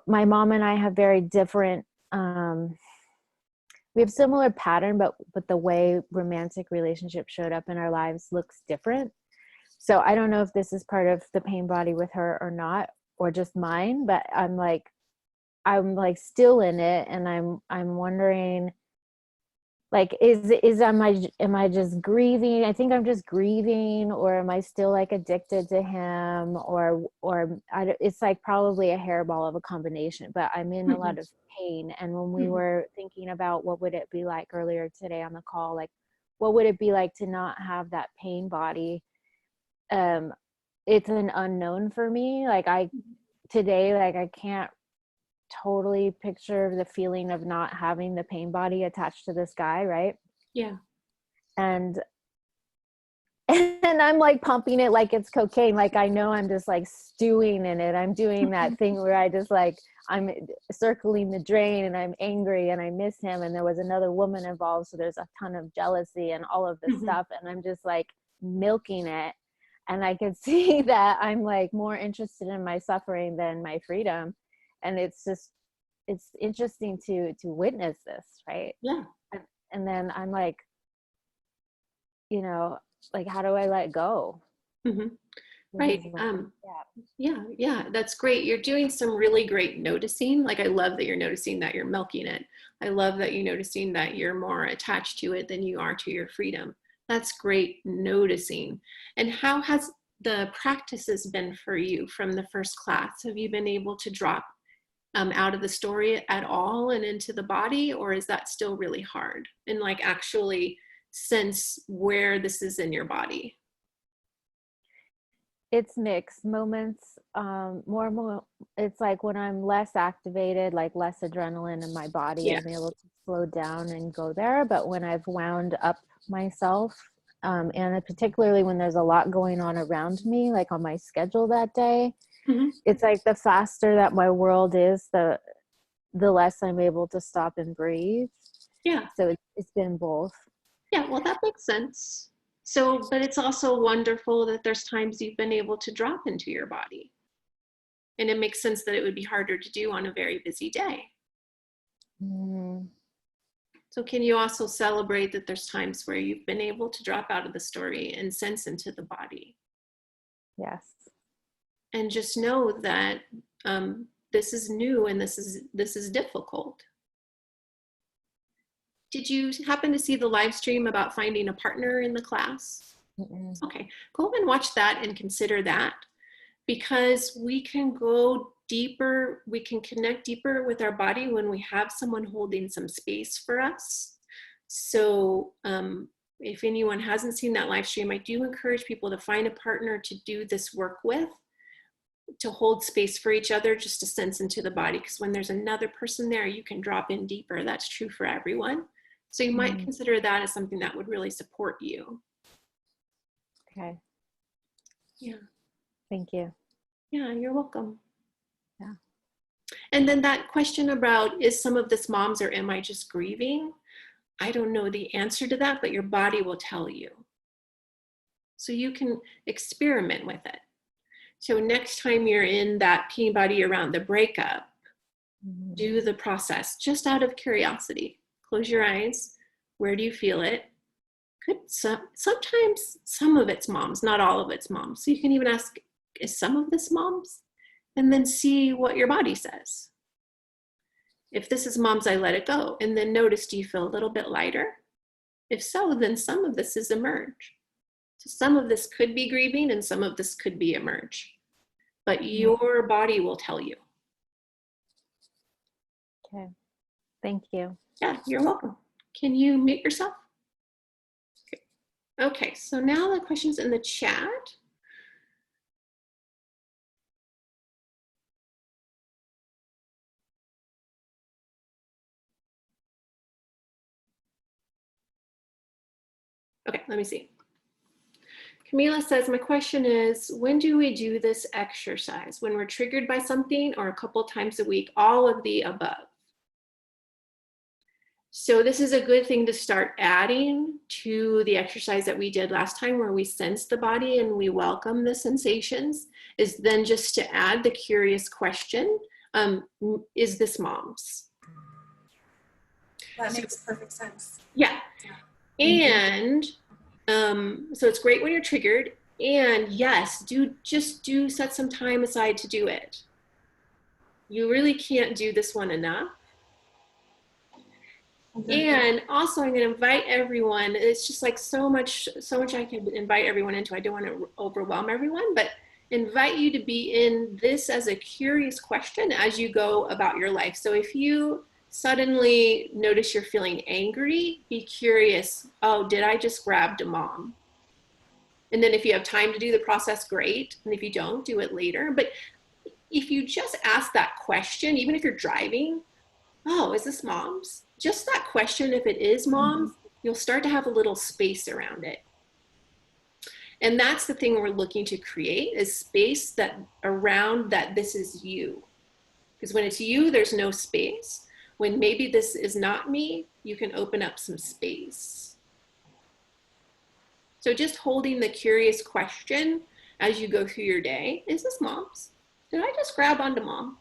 my mom and I have very different, we have similar pattern, but the way romantic relationship showed up in our lives looks different. So I don't know if this is part of the pain body with her or not, or just mine, but I'm like still in it. And I'm wondering, like, am I just grieving? I think I'm just grieving, or am I still like addicted to him, or it's like probably a hairball of a combination, but I'm in a lot of pain. And when we were thinking about what would it be like earlier today on the call, like what would it be like to not have that pain body? It's an unknown for me. Like I can't totally picture the feeling of not having the pain body attached to this guy, right? Yeah. And I'm like pumping it like it's cocaine. Like I know I'm just like stewing in it. I'm doing that thing where I just like, I'm circling the drain and I'm angry and I miss him, and there was another woman involved, so there's a ton of jealousy and all of this stuff, and I'm just like milking it. And I can see that I'm like more interested in my suffering than my freedom. And it's interesting to witness this, right? Yeah. And then I'm like, like, how do I let go? Right. Yeah, that's great. You're doing some really great noticing. Like, I love that you're noticing that you're milking it. I love that you're noticing that you're more attached to it than you are to your freedom. That's great noticing. And how has the practices been for you from the first class? Have you been able to drop out of the story at all and into the body, or is that still really hard? And like actually sense where this is in your body? It's mixed moments. More, it's like when I'm less activated, like less adrenaline in my body, I'm able to slow down and go there. But when I've wound up myself, and particularly when there's a lot going on around me, like on my schedule that day, it's like the faster that my world is, the less I'm able to stop and breathe. Yeah. So it's been both. Yeah, well, that makes sense. So, but it's also wonderful that there's times you've been able to drop into your body. And it makes sense that it would be harder to do on a very busy day. So can you also celebrate that there's times where you've been able to drop out of the story and sense into the body? Yes. And just know that this is new and this is difficult. Did you happen to see the live stream about finding a partner in the class? Okay, go and watch that and consider that, because we can go deeper, we can connect deeper with our body when we have someone holding some space for us. So if anyone hasn't seen that live stream, I do encourage people to find a partner to do this work with, to hold space for each other, just to sense into the body, because when there's another person there, you can drop in deeper. That's true for everyone. So you might consider that as something that would really support you. Okay. Yeah. Thank you. Yeah, you're welcome. Yeah. And then that question about, is some of this mom's or am I just grieving? I don't know the answer to that, but your body will tell you. So you can experiment with it. So next time you're in that pain body around the breakup, do the process just out of curiosity. Close your eyes. Where do you feel it? Sometimes some of it's mom's, not all of it's mom's. So you can even ask, is some of this mom's? And then see what your body says. If this is mom's, I let it go. And then notice, do you feel a little bit lighter? If so, then some of this is emerge. So some of this could be grieving and some of this could be emerge. But your body will tell you. Okay. Thank you. Yeah, you're welcome. Can you mute yourself? Okay, so now the questions in the chat. Okay, let me see. Camila says, my question is, when do we do this exercise? When we're triggered by something, or a couple times a week? All of the above. So this is a good thing to start adding to the exercise that we did last time where we sense the body and we welcome the sensations, is then just to add the curious question, is this mom's? That makes perfect sense. Yeah. And so it's great when you're triggered. And yes, do set some time aside to do it. You really can't do this one enough. Okay. And also I'm going to invite everyone, it's just like so much I can invite everyone into. I don't want to overwhelm everyone, but invite you to be in this as a curious question as you go about your life. So if you suddenly notice you're feeling angry, be curious, oh, did I just grab mom? And then if you have time to do the process, great. And if you don't, do it later. But if you just ask that question, even if you're driving, oh, is this mom's? Just that question, if it is mom's, you'll start to have a little space around it. And that's the thing we're looking to create, is space that around that this is you. Because when it's you, there's no space. When maybe this is not me, you can open up some space. So just holding the curious question as you go through your day, is this mom's? Did I just grab onto mom?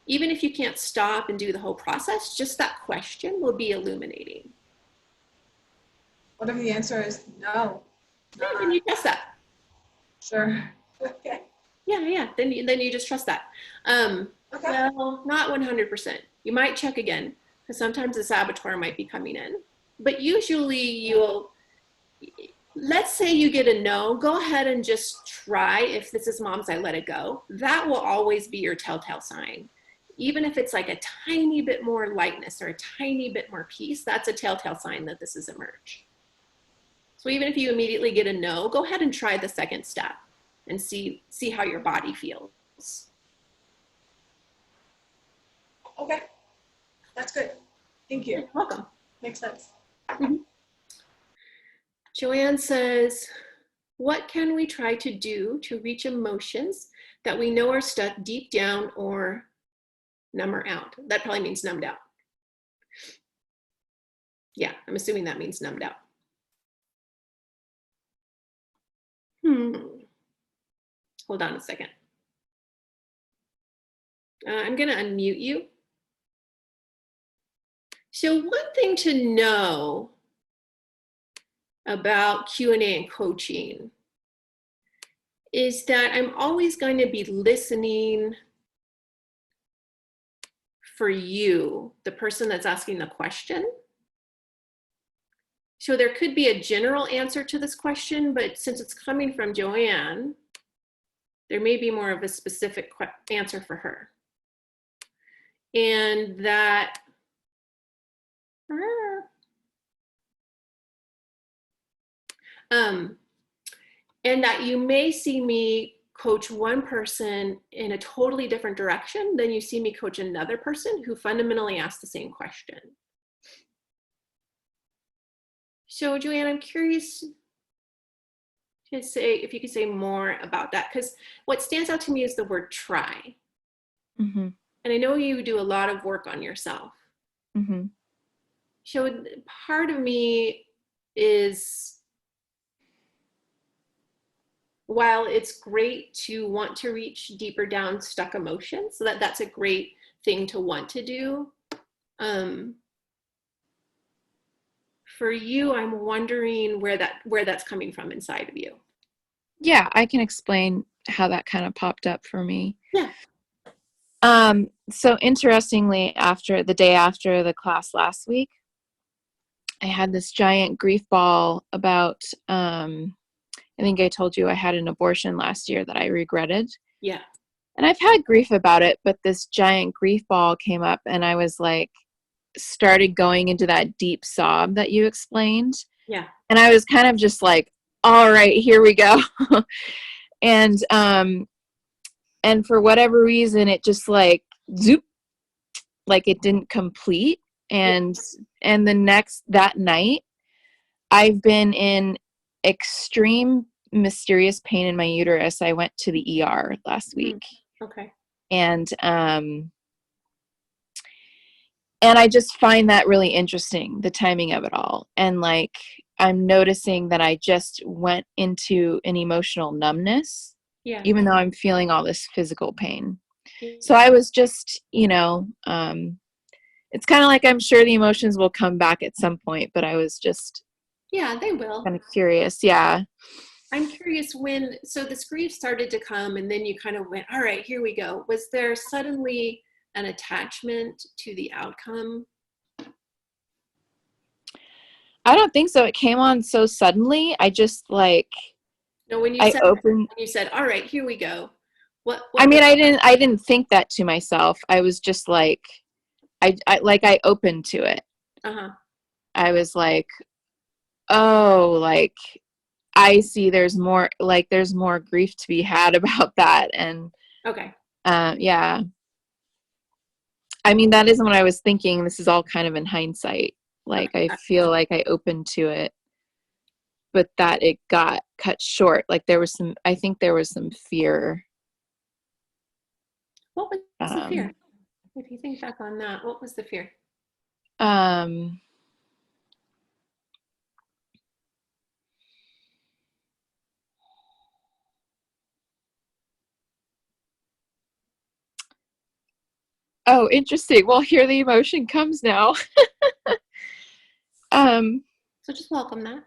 Even if you can't stop and do the whole process, just that question will be illuminating. What if the answer is no? Yeah, then you trust that. Sure. Okay. Yeah. Then you just trust that. Okay. Well, not 100%. You might check again, because sometimes the saboteur might be coming in. But usually let's say you get a no, go ahead and just try. If this is mom's, I let it go. That will always be your telltale sign. Even if it's like a tiny bit more lightness or a tiny bit more peace, that's a telltale sign that this is emerge. So even if you immediately get a no, go ahead and try the second step and see how your body feels. Okay. That's good. Thank you. You're welcome. Makes sense. Joanne says, what can we try to do to reach emotions that we know are stuck deep down or number out? That probably means numbed out. Yeah, I'm assuming that means numbed out. Hold on a second. I'm going to unmute you. So one thing to know about Q&A and coaching is that I'm always going to be listening for you, the person that's asking the question. So there could be a general answer to this question, but since it's coming from Joanne, there may be more of a specific answer for her. And that, and that you may see me coach one person in a totally different direction than you see me coach another person who fundamentally asked the same question. So Joanne, I'm curious to say, if you could say more about that, because what stands out to me is the word try. Mm-hmm. And I know you do a lot of work on yourself. Mm-hmm. So part of me is, while it's great to want to reach deeper down stuck emotions, so that's a great thing to want to do. For you, I'm wondering where that's coming from inside of you. Yeah, I can explain how that kind of popped up for me. Yeah. So interestingly, the day after the class last week, I had this giant grief ball about, I think I told you I had an abortion last year that I regretted. Yeah. And I've had grief about it, but this giant grief ball came up and I was like, started going into that deep sob that you explained. Yeah. And I was kind of just like, all right, here we go. And for whatever reason, it just like zoop, like it didn't complete. And that night I've been in extreme mysterious pain in my uterus. I went to the ER last week. Okay. And And I just find that really interesting, the timing of it all. And like, I'm noticing that I just went into an emotional numbness, Yeah. even though I'm feeling all this physical pain. So I was just, it's kind of like I'm sure the emotions will come back at some point, but I was just Yeah, they will. kind of curious. Yeah. I'm curious so this grief started to come and then you kind of went, all right, here we go. Was there suddenly an attachment to the outcome? I don't think so. It came on so suddenly. I just like, No, when you I said, opened, all right, here we go. What I mean, I didn't think that to myself. I was just like, I opened to it. uh-huh. I was like, oh, like, I see there's more grief to be had about that. And Okay. yeah, I mean, that isn't what I was thinking. This is all kind of in hindsight. Like, I feel like I opened to it, but that it got cut short. Like I think there was some fear. What was the fear? If you think back on that, what was the fear? Oh, interesting. Well, here the emotion comes now. So just welcome that.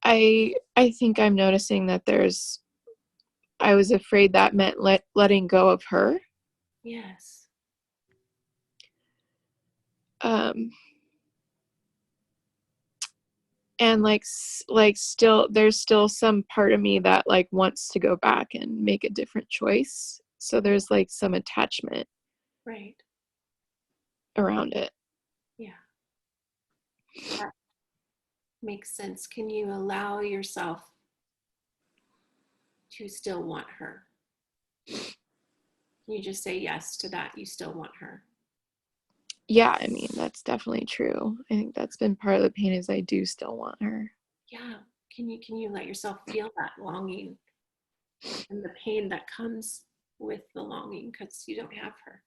I think I'm noticing that I was afraid that meant letting go of her. Yes. And still, there's still some part of me that like wants to go back and make a different choice. So there's like some attachment Right. around it. Yeah. That makes sense. Can you allow yourself to still want her? Can you just say yes to that? You still want her. Yeah, I mean, that's definitely true. I think that's been part of the pain is I do still want her. Yeah. Can you let yourself feel that longing and the pain that comes with the longing because you don't have her?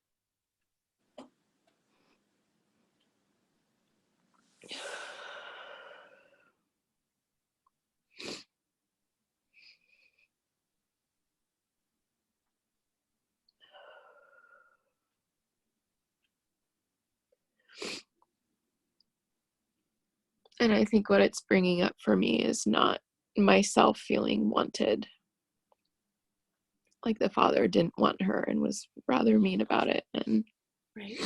And I think what it's bringing up for me is not myself feeling wanted. Like the father didn't want her and was rather mean about it. And Right.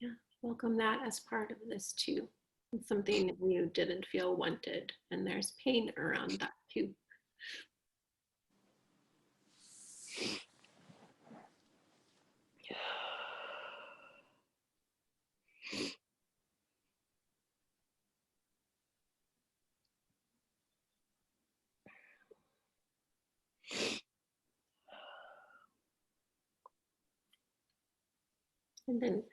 Yeah. Welcome that as part of this too. It's something you didn't feel wanted, and there's pain around that too. And then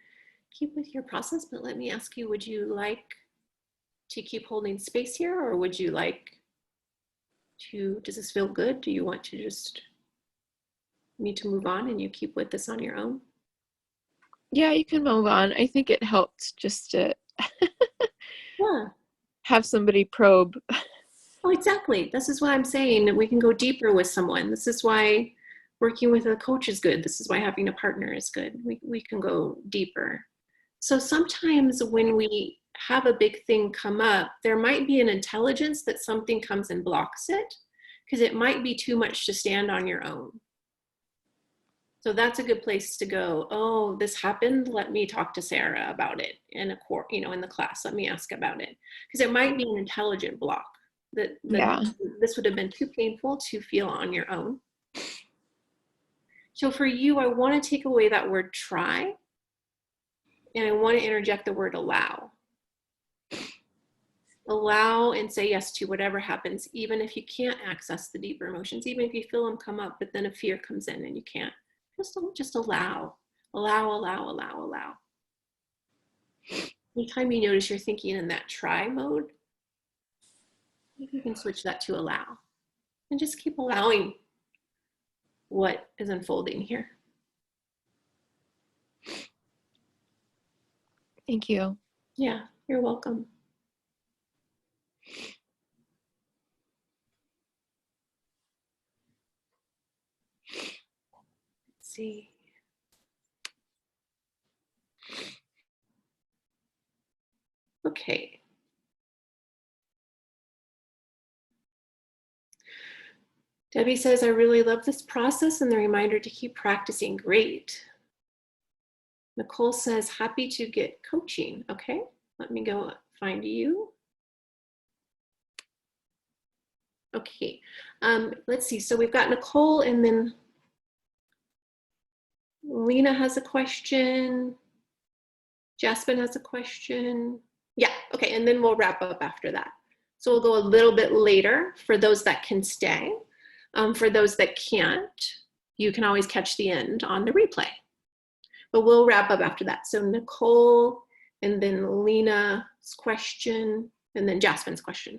keep with your process, but let me ask you, would you like to keep holding space here, or would you like to, does this feel good? Do you want to just need to move on and you keep with this on your own? yeah, you can move on. I think it helped just to Yeah. have somebody probe. Oh, exactly. This is what I'm saying, that we can go deeper with someone. This is why working with a coach is good. This is why having a partner is good. We can go deeper. So sometimes when we have a big thing come up, there might be an intelligence that something comes and blocks it because it might be too much to stand on your own. So that's a good place to go. Oh, this happened. Let me talk to Sarah about it in in the class. Let me ask about it because it might be an intelligent block that Yeah. this would have been too painful to feel on your own. So for you, I want to take away that word try, and I want to interject the word allow. Allow and say yes to whatever happens, even if you can't access the deeper emotions, even if you feel them come up, but then a fear comes in and you can't. Just allow. Allow. Anytime you notice you're thinking in that try mode, you can switch that to allow. And just keep allowing what is unfolding here. Thank you. Yeah, you're welcome. Let's see. Okay. Debbie says, I really love this process and the reminder to keep practicing. Great. Nicole says, happy to get coaching. Okay, let me go find you. Okay, let's see. So we've got Nicole, and then Lena has a question. Jasmine has a question. Yeah, okay, and then we'll wrap up after that. So we'll go a little bit later for those that can stay. For those that can't, you can always catch the end on the replay. But we'll wrap up after that. So Nicole, and then Lena's question, and then Jasmine's question.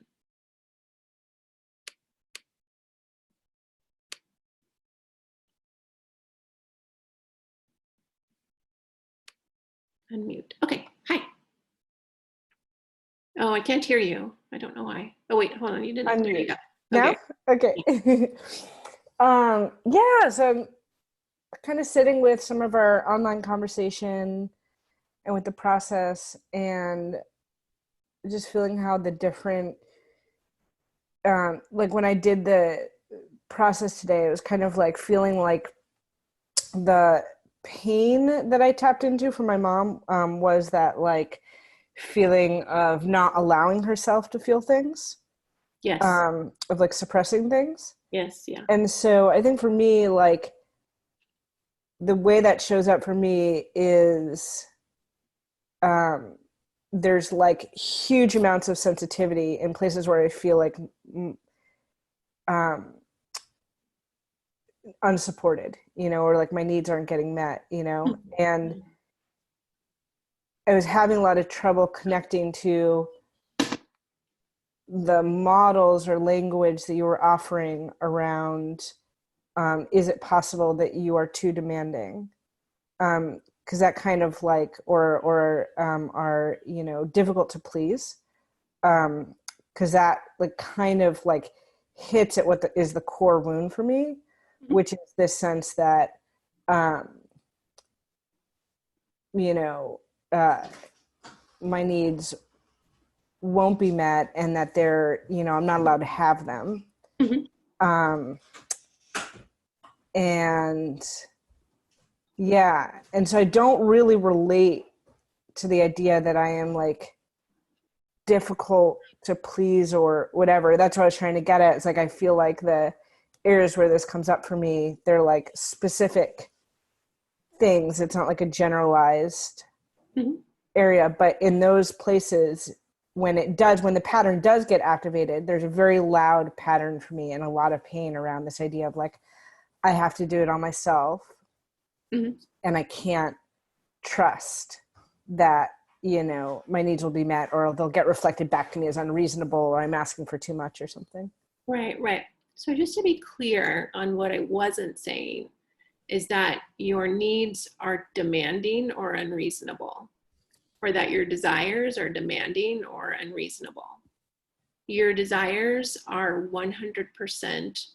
Unmute. Okay, hi. Oh, I can't hear you. I don't know why. Oh wait, hold on. You didn't. There you go. Now? Okay. Okay. Yeah, so I'm kind of sitting with some of our online conversation and with the process, and just feeling how the different, like when I did the process today, it was kind of like feeling like the pain that I tapped into for my mom was that like feeling of not allowing herself to feel things. Yes. Of like suppressing things. Yes. Yeah. And so I think for me, like the way that shows up for me is there's like huge amounts of sensitivity in places where I feel like unsupported, you know, or like my needs aren't getting met, you know, and I was having a lot of trouble connecting to the models or language that you were offering around, is it possible that you are too demanding? Because that kind of like, or are, you know, difficult to please. Because that like kind of like hits at what is the core wound for me, which is this sense that, you know, my needs won't be met, and that they're, you know, I'm not allowed to have them. And yeah, and so I don't really relate to the idea that I am like difficult to please or whatever. That's what I was trying to get at. It's like I feel like the areas where this comes up for me, they're like specific things. It's not like a generalized area, but in those places, when the pattern does get activated, there's a very loud pattern for me and a lot of pain around this idea of like, I have to do it all myself. And I can't trust that, you know, my needs will be met, or they'll get reflected back to me as unreasonable, or I'm asking for too much or something. Right, right. So just to be clear on what I wasn't saying is that your needs are demanding or unreasonable, or that your desires are demanding or unreasonable. Your desires are 100%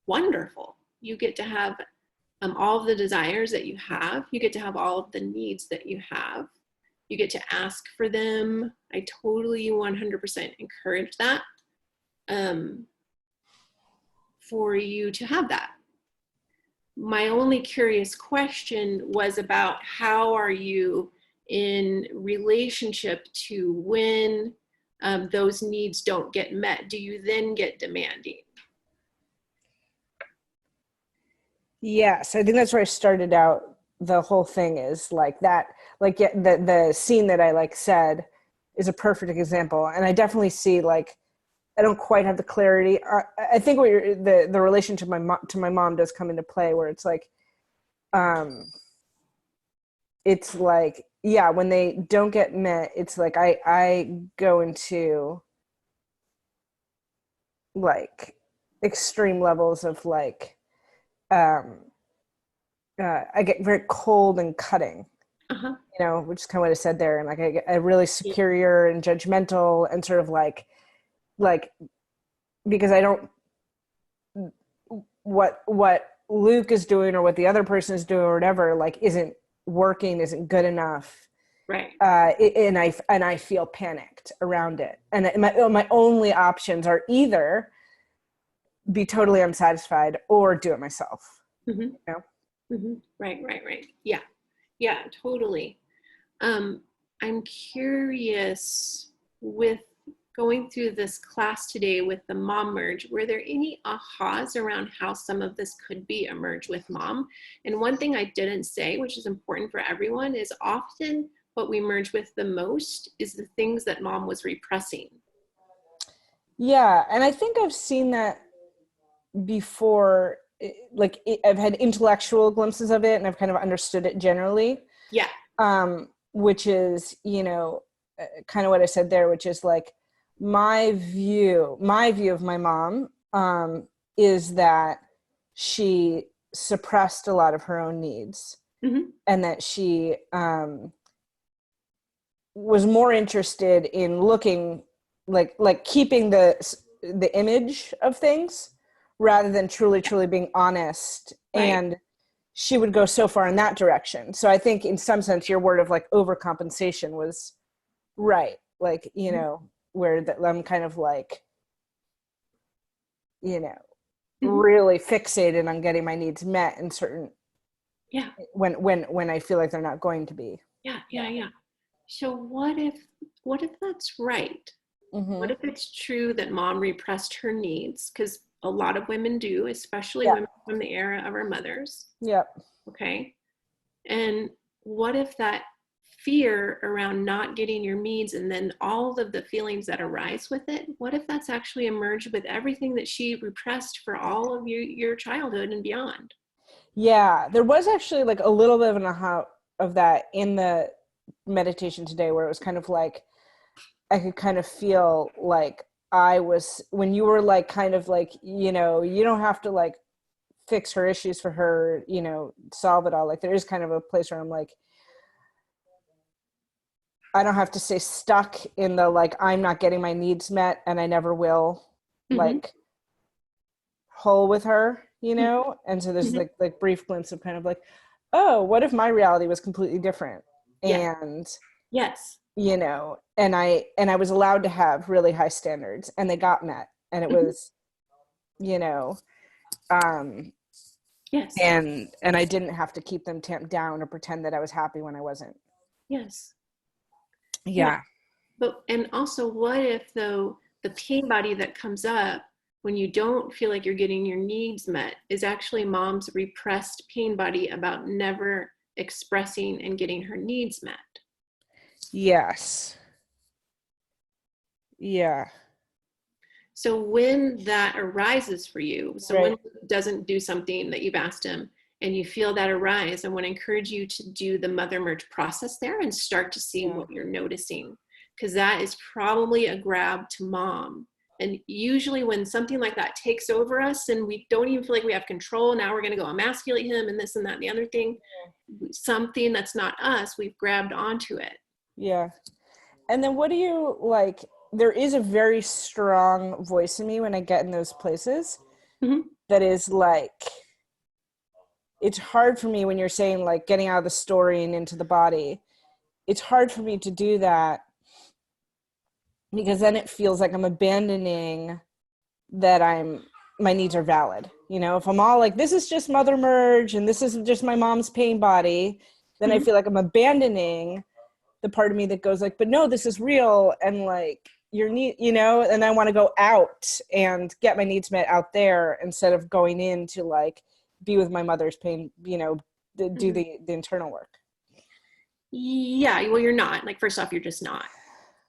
wonderful. You get to have all of the desires that you have. You get to have all of the needs that you have. You get to ask for them. I totally 100% encourage that, for you to have that. My only curious question was about how are you in relationship to when those needs don't get met? Do you then get demanding? Yes, I think that's where I started out. The whole thing is like that, like the scene that I like said is a perfect example. And I definitely see like, I don't quite have the clarity. I think what the relationship to my mom does come into play, where it's like, it's like, yeah, when they don't get met, it's like I go into like extreme levels of like um I get very cold and cutting, Uh-huh. which is kind of what I said there, and like I get really superior and judgmental and sort of like because I don't what Luke is doing or what the other person is doing or whatever like isn't working, isn't good enough. Right. And I feel panicked around it, and my only options are either be totally unsatisfied or do it myself. Mm-hmm. Mm-hmm. Right. Yeah, totally. I'm curious, with going through this class today with the mom merge, were there any ahas around how some of this could be a merge with mom? And one thing I didn't say, which is important for everyone, is often what we merge with the most is the things that mom was repressing. Yeah, and I think I've seen that before. I've had intellectual glimpses of it, and I've kind of understood it generally. Yeah. Which is, kind of what I said there, which is like my view of my mom is that she suppressed a lot of her own needs, Mm-hmm. and that she was more interested in looking like keeping the image of things rather than truly being honest. Right. And she would go so far in that direction. So I think in some sense your word of like overcompensation was right. Like, where I'm kind of like, really fixated on getting my needs met in certain, when I feel like they're not going to be. Yeah. So what if that's right? Mm-hmm. What if it's true that mom repressed her needs? Because a lot of women do, especially Yeah. women from the era of our mothers. Yep. Okay. And what if that fear around not getting your needs and then all of the feelings that arise with it, what if that's actually emerged with everything that she repressed for all of your childhood and beyond? Yeah, there was actually like a little bit of an aha of that in the meditation today, where it was kind of like I could kind of feel like I was, when you were like kind of like, you don't have to like fix her issues for her, solve it all. Like there is kind of a place where I'm like, I don't have to stay stuck in the like I'm not getting my needs met and I never will, Mm-hmm. like hole with her, and so there's Mm-hmm. like brief glimpse of kind of like, oh, what if my reality was completely different? Yeah. And Yes. and I was allowed to have really high standards and they got met, and it Mm-hmm. was Yes. and I didn't have to keep them tamped down or pretend that I was happy when I wasn't. Yes. Yeah. But, and also, what if though the pain body that comes up when you don't feel like you're getting your needs met is actually mom's repressed pain body about never expressing and getting her needs met? Yes. Yeah. So when that arises for you, so Right. when he doesn't do something that you've asked him and you feel that arise, I want to encourage you to do the mother merge process there and start to see what you're noticing, because that is probably a grab to mom. And usually when something like that takes over us and we don't even feel like we have control, now we're going to go emasculate him and this and that and the other thing, something that's not us, we've grabbed onto it. Yeah. And then what do you like? There is a very strong voice in me when I get in those places that is like, it's hard for me when you're saying like getting out of the story and into the body. It's hard for me to do that because then it feels like I'm abandoning that my needs are valid. If I'm all like, this is just mother merge and this is just my mom's pain body, then I feel like I'm abandoning the part of me that goes like, but no, this is real. And like your need, and I want to go out and get my needs met out there instead of going in to like be with my mother's pain, do the internal work. Yeah, well, you're not. Like, first off, you're just not.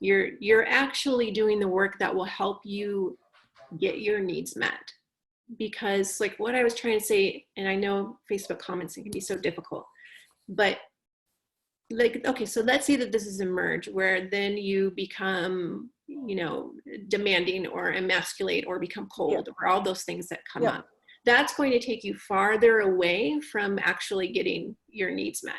You're actually doing the work that will help you get your needs met. Because like what I was trying to say, and I know Facebook comments can be so difficult, but like, okay, so let's say that this is a merge where then you become, demanding or emasculate or become cold or all those things that come Yep. up. That's going to take you farther away from actually getting your needs met.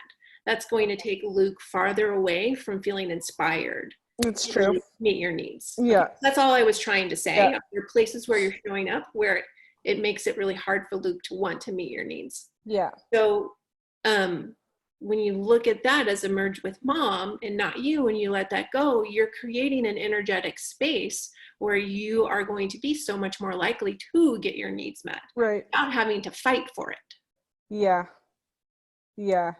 That's going to take Luke farther away from feeling inspired It's to true. meet your needs. Yeah. Okay, that's all I was trying to say. Yeah. There are places where you're showing up where it makes it really hard for Luke to want to meet your needs. Yeah. So when you look at that as a merge with mom and not you, and you let that go, you're creating an energetic space where you are going to be so much more likely to get your needs met Right. without having to fight for it. Yeah. Yeah.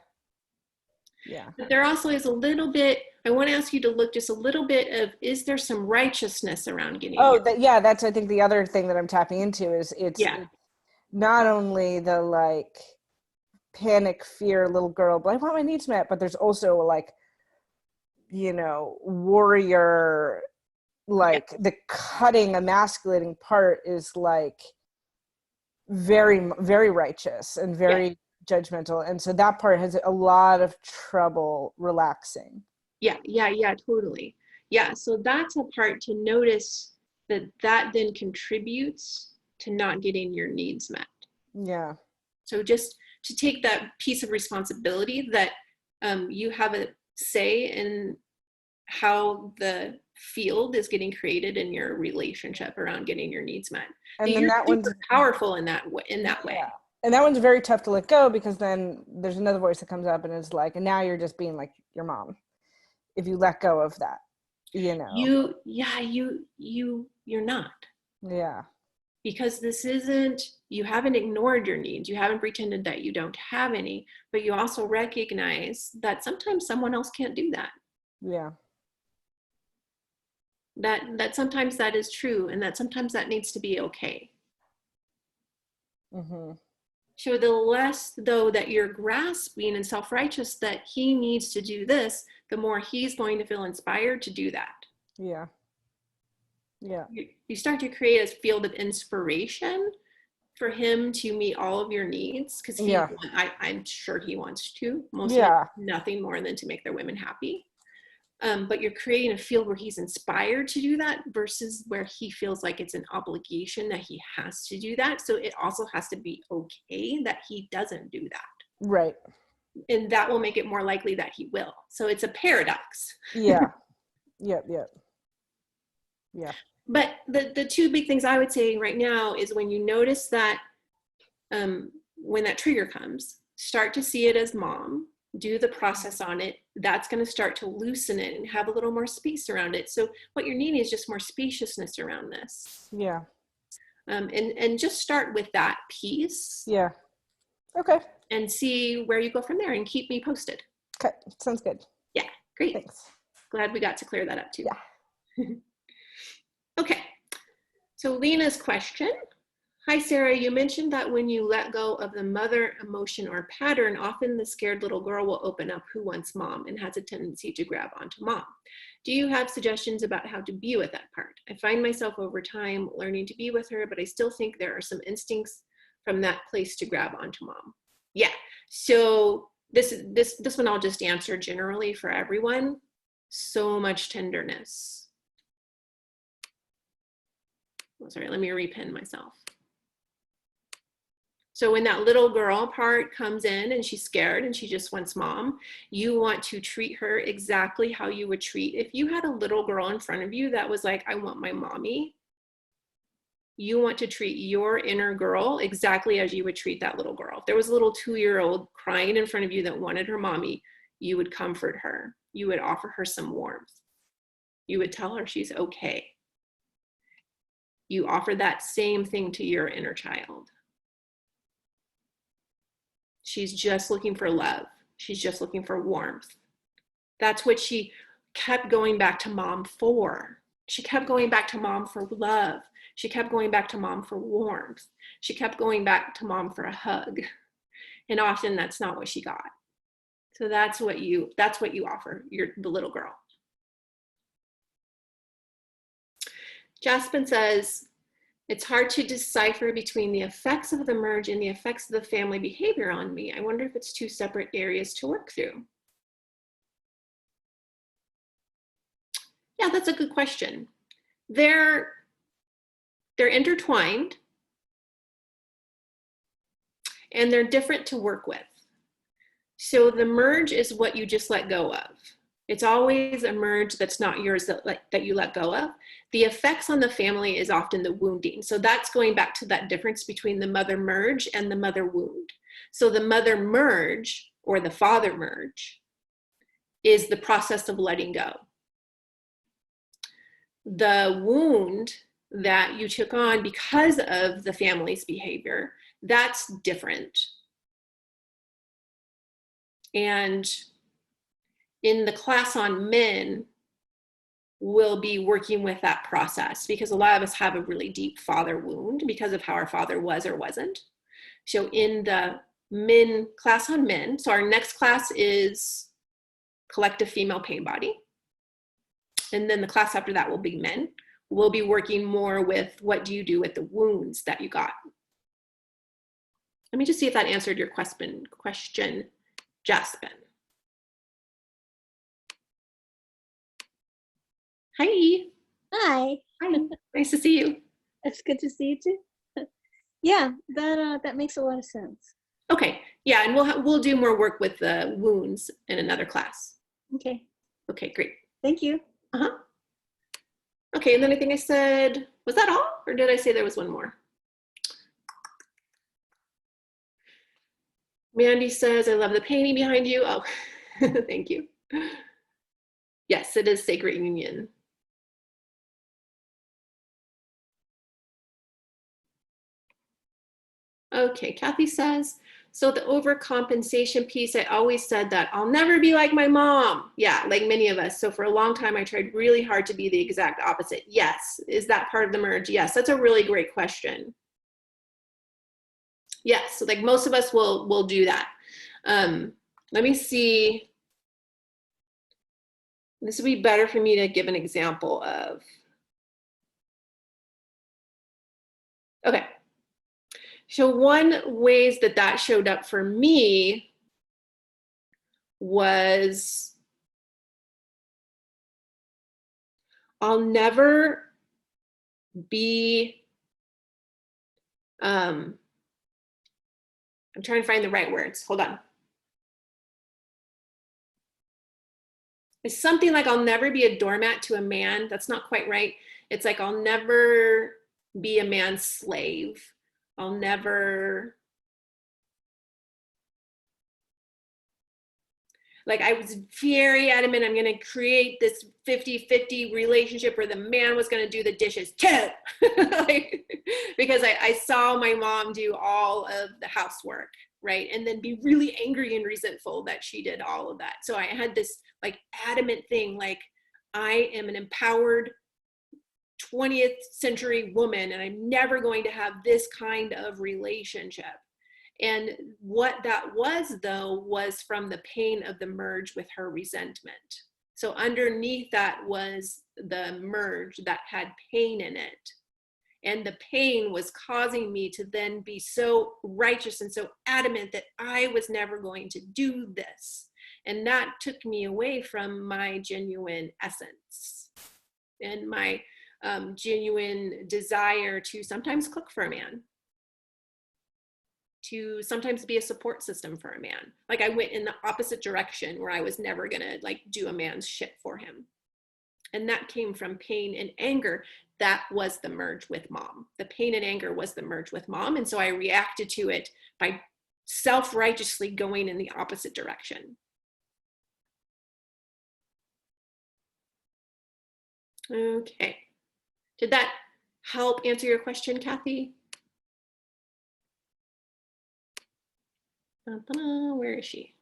Yeah. But there also is a little bit, I want to ask you to look just a little bit of, is there some righteousness around getting Oh, your, yeah, that's I think the other thing that I'm tapping into is it's not only the like panic, fear, little girl, but I want my needs met, but there's also like, warrior, like the cutting, emasculating part is like very, very righteous and very judgmental. And so that part has a lot of trouble relaxing. Yeah, totally. Yeah, so that's a part to notice that then contributes to not getting your needs met. Yeah. So just to take that piece of responsibility that you have a say in how the field is getting created in your relationship around getting your needs met. And then you're that one's super powerful in that way. Yeah. And that one's very tough to let go because then there's another voice that comes up and is like, and now you're just being like your mom. If you let go of that, You're not. Yeah. Because this isn't, you haven't ignored your needs. You haven't pretended that you don't have any, but you also recognize that sometimes someone else can't do that. Yeah. That sometimes that is true, and that sometimes that needs to be okay. Mm-hmm. So the less, though, that you're grasping and self-righteous that he needs to do this, the more he's going to feel inspired to do that. Yeah. Yeah. You start to create a field of inspiration for him to meet all of your needs, because I'm sure he wants to. Mostly nothing more than to make their women happy. But you're creating a field where he's inspired to do that versus where he feels like it's an obligation that he has to do that. So it also has to be okay that he doesn't do that. Right. And that will make it more likely that he will. So it's a paradox. Yeah. Yep. Yeah. But the two big things I would say right now is when you notice that when that trigger comes, start to see it as mom, do the process on it. That's going to start to loosen it and have a little more space around it. So what you're needing is just more spaciousness around this. Yeah. And just start with that piece. Yeah. Okay. And see where you go from there and keep me posted. Okay. Sounds good. Yeah. Great. Thanks. Glad we got to clear that up too. Yeah. Okay. So Lena's question. Hi, Sarah. You mentioned that when you let go of the mother emotion or pattern, often the scared little girl will open up who wants mom and has a tendency to grab onto mom. Do you have suggestions about how to be with that part? I find myself over time learning to be with her, but I still think there are some instincts from that place to grab onto mom. Yeah. So this one I'll just answer generally for everyone. So much tenderness. Oh, sorry, let me repin myself. So when that little girl part comes in and she's scared and she just wants mom, you want to treat her exactly how you would treat if you had a little girl in front of you that was like, I want my mommy. You want to treat your inner girl exactly as you would treat that little girl. If there was a little 2-year-old crying in front of you that wanted her mommy, you would comfort her. You would offer her some warmth. You would tell her she's okay. You offer that same thing to your inner child. She's just looking for love. She's just looking for warmth. That's what she kept going back to mom for. She kept going back to mom for love. She kept going back to mom for warmth. She kept going back to mom for a hug. And often that's not what she got. So that's what you offer the little girl. Jaspin says, it's hard to decipher between the effects of the merge and the effects of the family behavior on me. I wonder if it's two separate areas to work through. Yeah, that's a good question. They're intertwined and they're different to work with. So the merge is what you just let go of. It's always a merge that's not yours that you let go of. The effects on the family is often the wounding. So that's going back to that difference between the mother merge and the mother wound. So the mother merge or the father merge is the process of letting go. The wound that you took on because of the family's behavior, that's different. And in the class on men, we'll be working with that process because a lot of us have a really deep father wound because of how our father was or wasn't. So in the men class on men, so our next class is collective female pain body. And then the class after that will be men. We'll be working more with what do you do with the wounds that you got. Let me just see if that answered your question, Jasmine. Hi. Hi. Hi. Nice to see you. It's good to see you too. Yeah, that makes a lot of sense. Okay. Yeah, and we'll do more work with the wounds in another class. Okay. Okay, great. Thank you. Uh-huh. Okay, and then I think I said, was that all? Or did I say there was one more? Mandy says, I love the painting behind you. Oh, thank you. Yes, it is Sacred Union. Okay, Kathy says, so the overcompensation piece, I always said that I'll never be like my mom. Yeah, like many of us. So for a long time, I tried really hard to be the exact opposite. Yes. Is that part of the merge? Yes, that's a really great question. Yes, so like most of us will do that. Let me see. This would be better for me to give an example of. Okay. So one ways that showed up for me was I'll never be, I'm trying to find the right words. Hold on. It's something like I'll never be a doormat to a man. That's not quite right. It's like I'll never be a man's slave. I'll never, like I was very adamant, I'm gonna create this 50-50 relationship where the man was gonna do the dishes too. Like, because I saw my mom do all of the housework, right? And then be really angry and resentful that she did all of that. So I had this like adamant thing, like I am an empowered 20th century woman and I'm never going to have this kind of relationship. And what that was though was from the pain of the merge with her resentment. So underneath that was the merge that had pain in it. And the pain was causing me to then be so righteous and so adamant that I was never going to do this. And that took me away from my genuine essence and my genuine desire to sometimes cook for a man, to sometimes be a support system for a man. Like I went in the opposite direction where I was never gonna like do a man's shit for him. And that came from pain and anger. That was the merge with mom. The pain and anger was the merge with mom. And so I reacted to it by self-righteously going in the opposite direction. Okay. Did that help answer your question, Kathy? Where is she?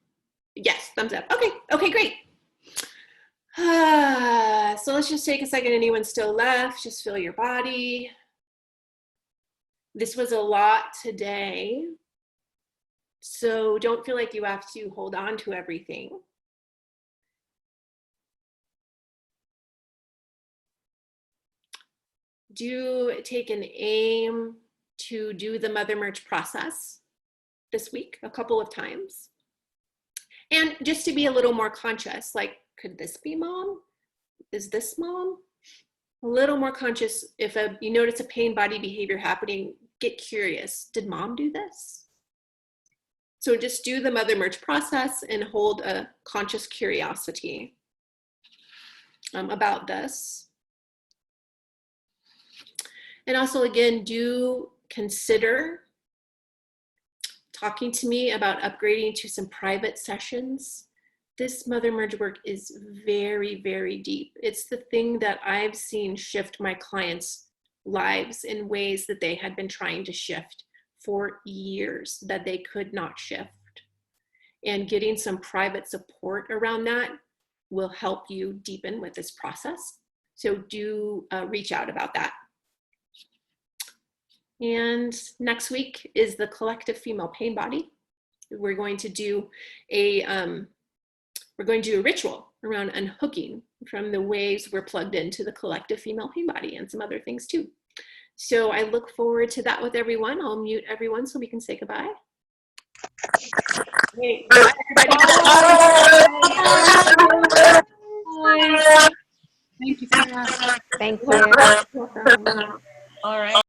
Yes, thumbs up. Okay, okay, great. So let's just take a second. Anyone still left? Just feel your body. This was a lot today. So don't feel like you have to hold on to everything. Do take an aim to do the mother merge process this week a couple of times. And just to be a little more conscious, like, could this be mom? is this mom? A little more conscious. If you notice a pain body behavior happening, get curious. Did mom do this? So just do the mother merge process and hold a conscious curiosity about this. And also, again, do consider talking to me about upgrading to some private sessions. This mother merge work is very, very deep. It's the thing that I've seen shift my clients' lives in ways that they had been trying to shift for years that they could not shift. And getting some private support around that will help you deepen with this process. So do reach out about that. And next week is the collective female pain body. We're going to do a ritual around unhooking from the ways we're plugged into the collective female pain body and some other things too. So I look forward to that with everyone. I'll mute everyone so we can say goodbye. Okay, bye, everybody. Thank you, Sarah. Thank you. Welcome. All right.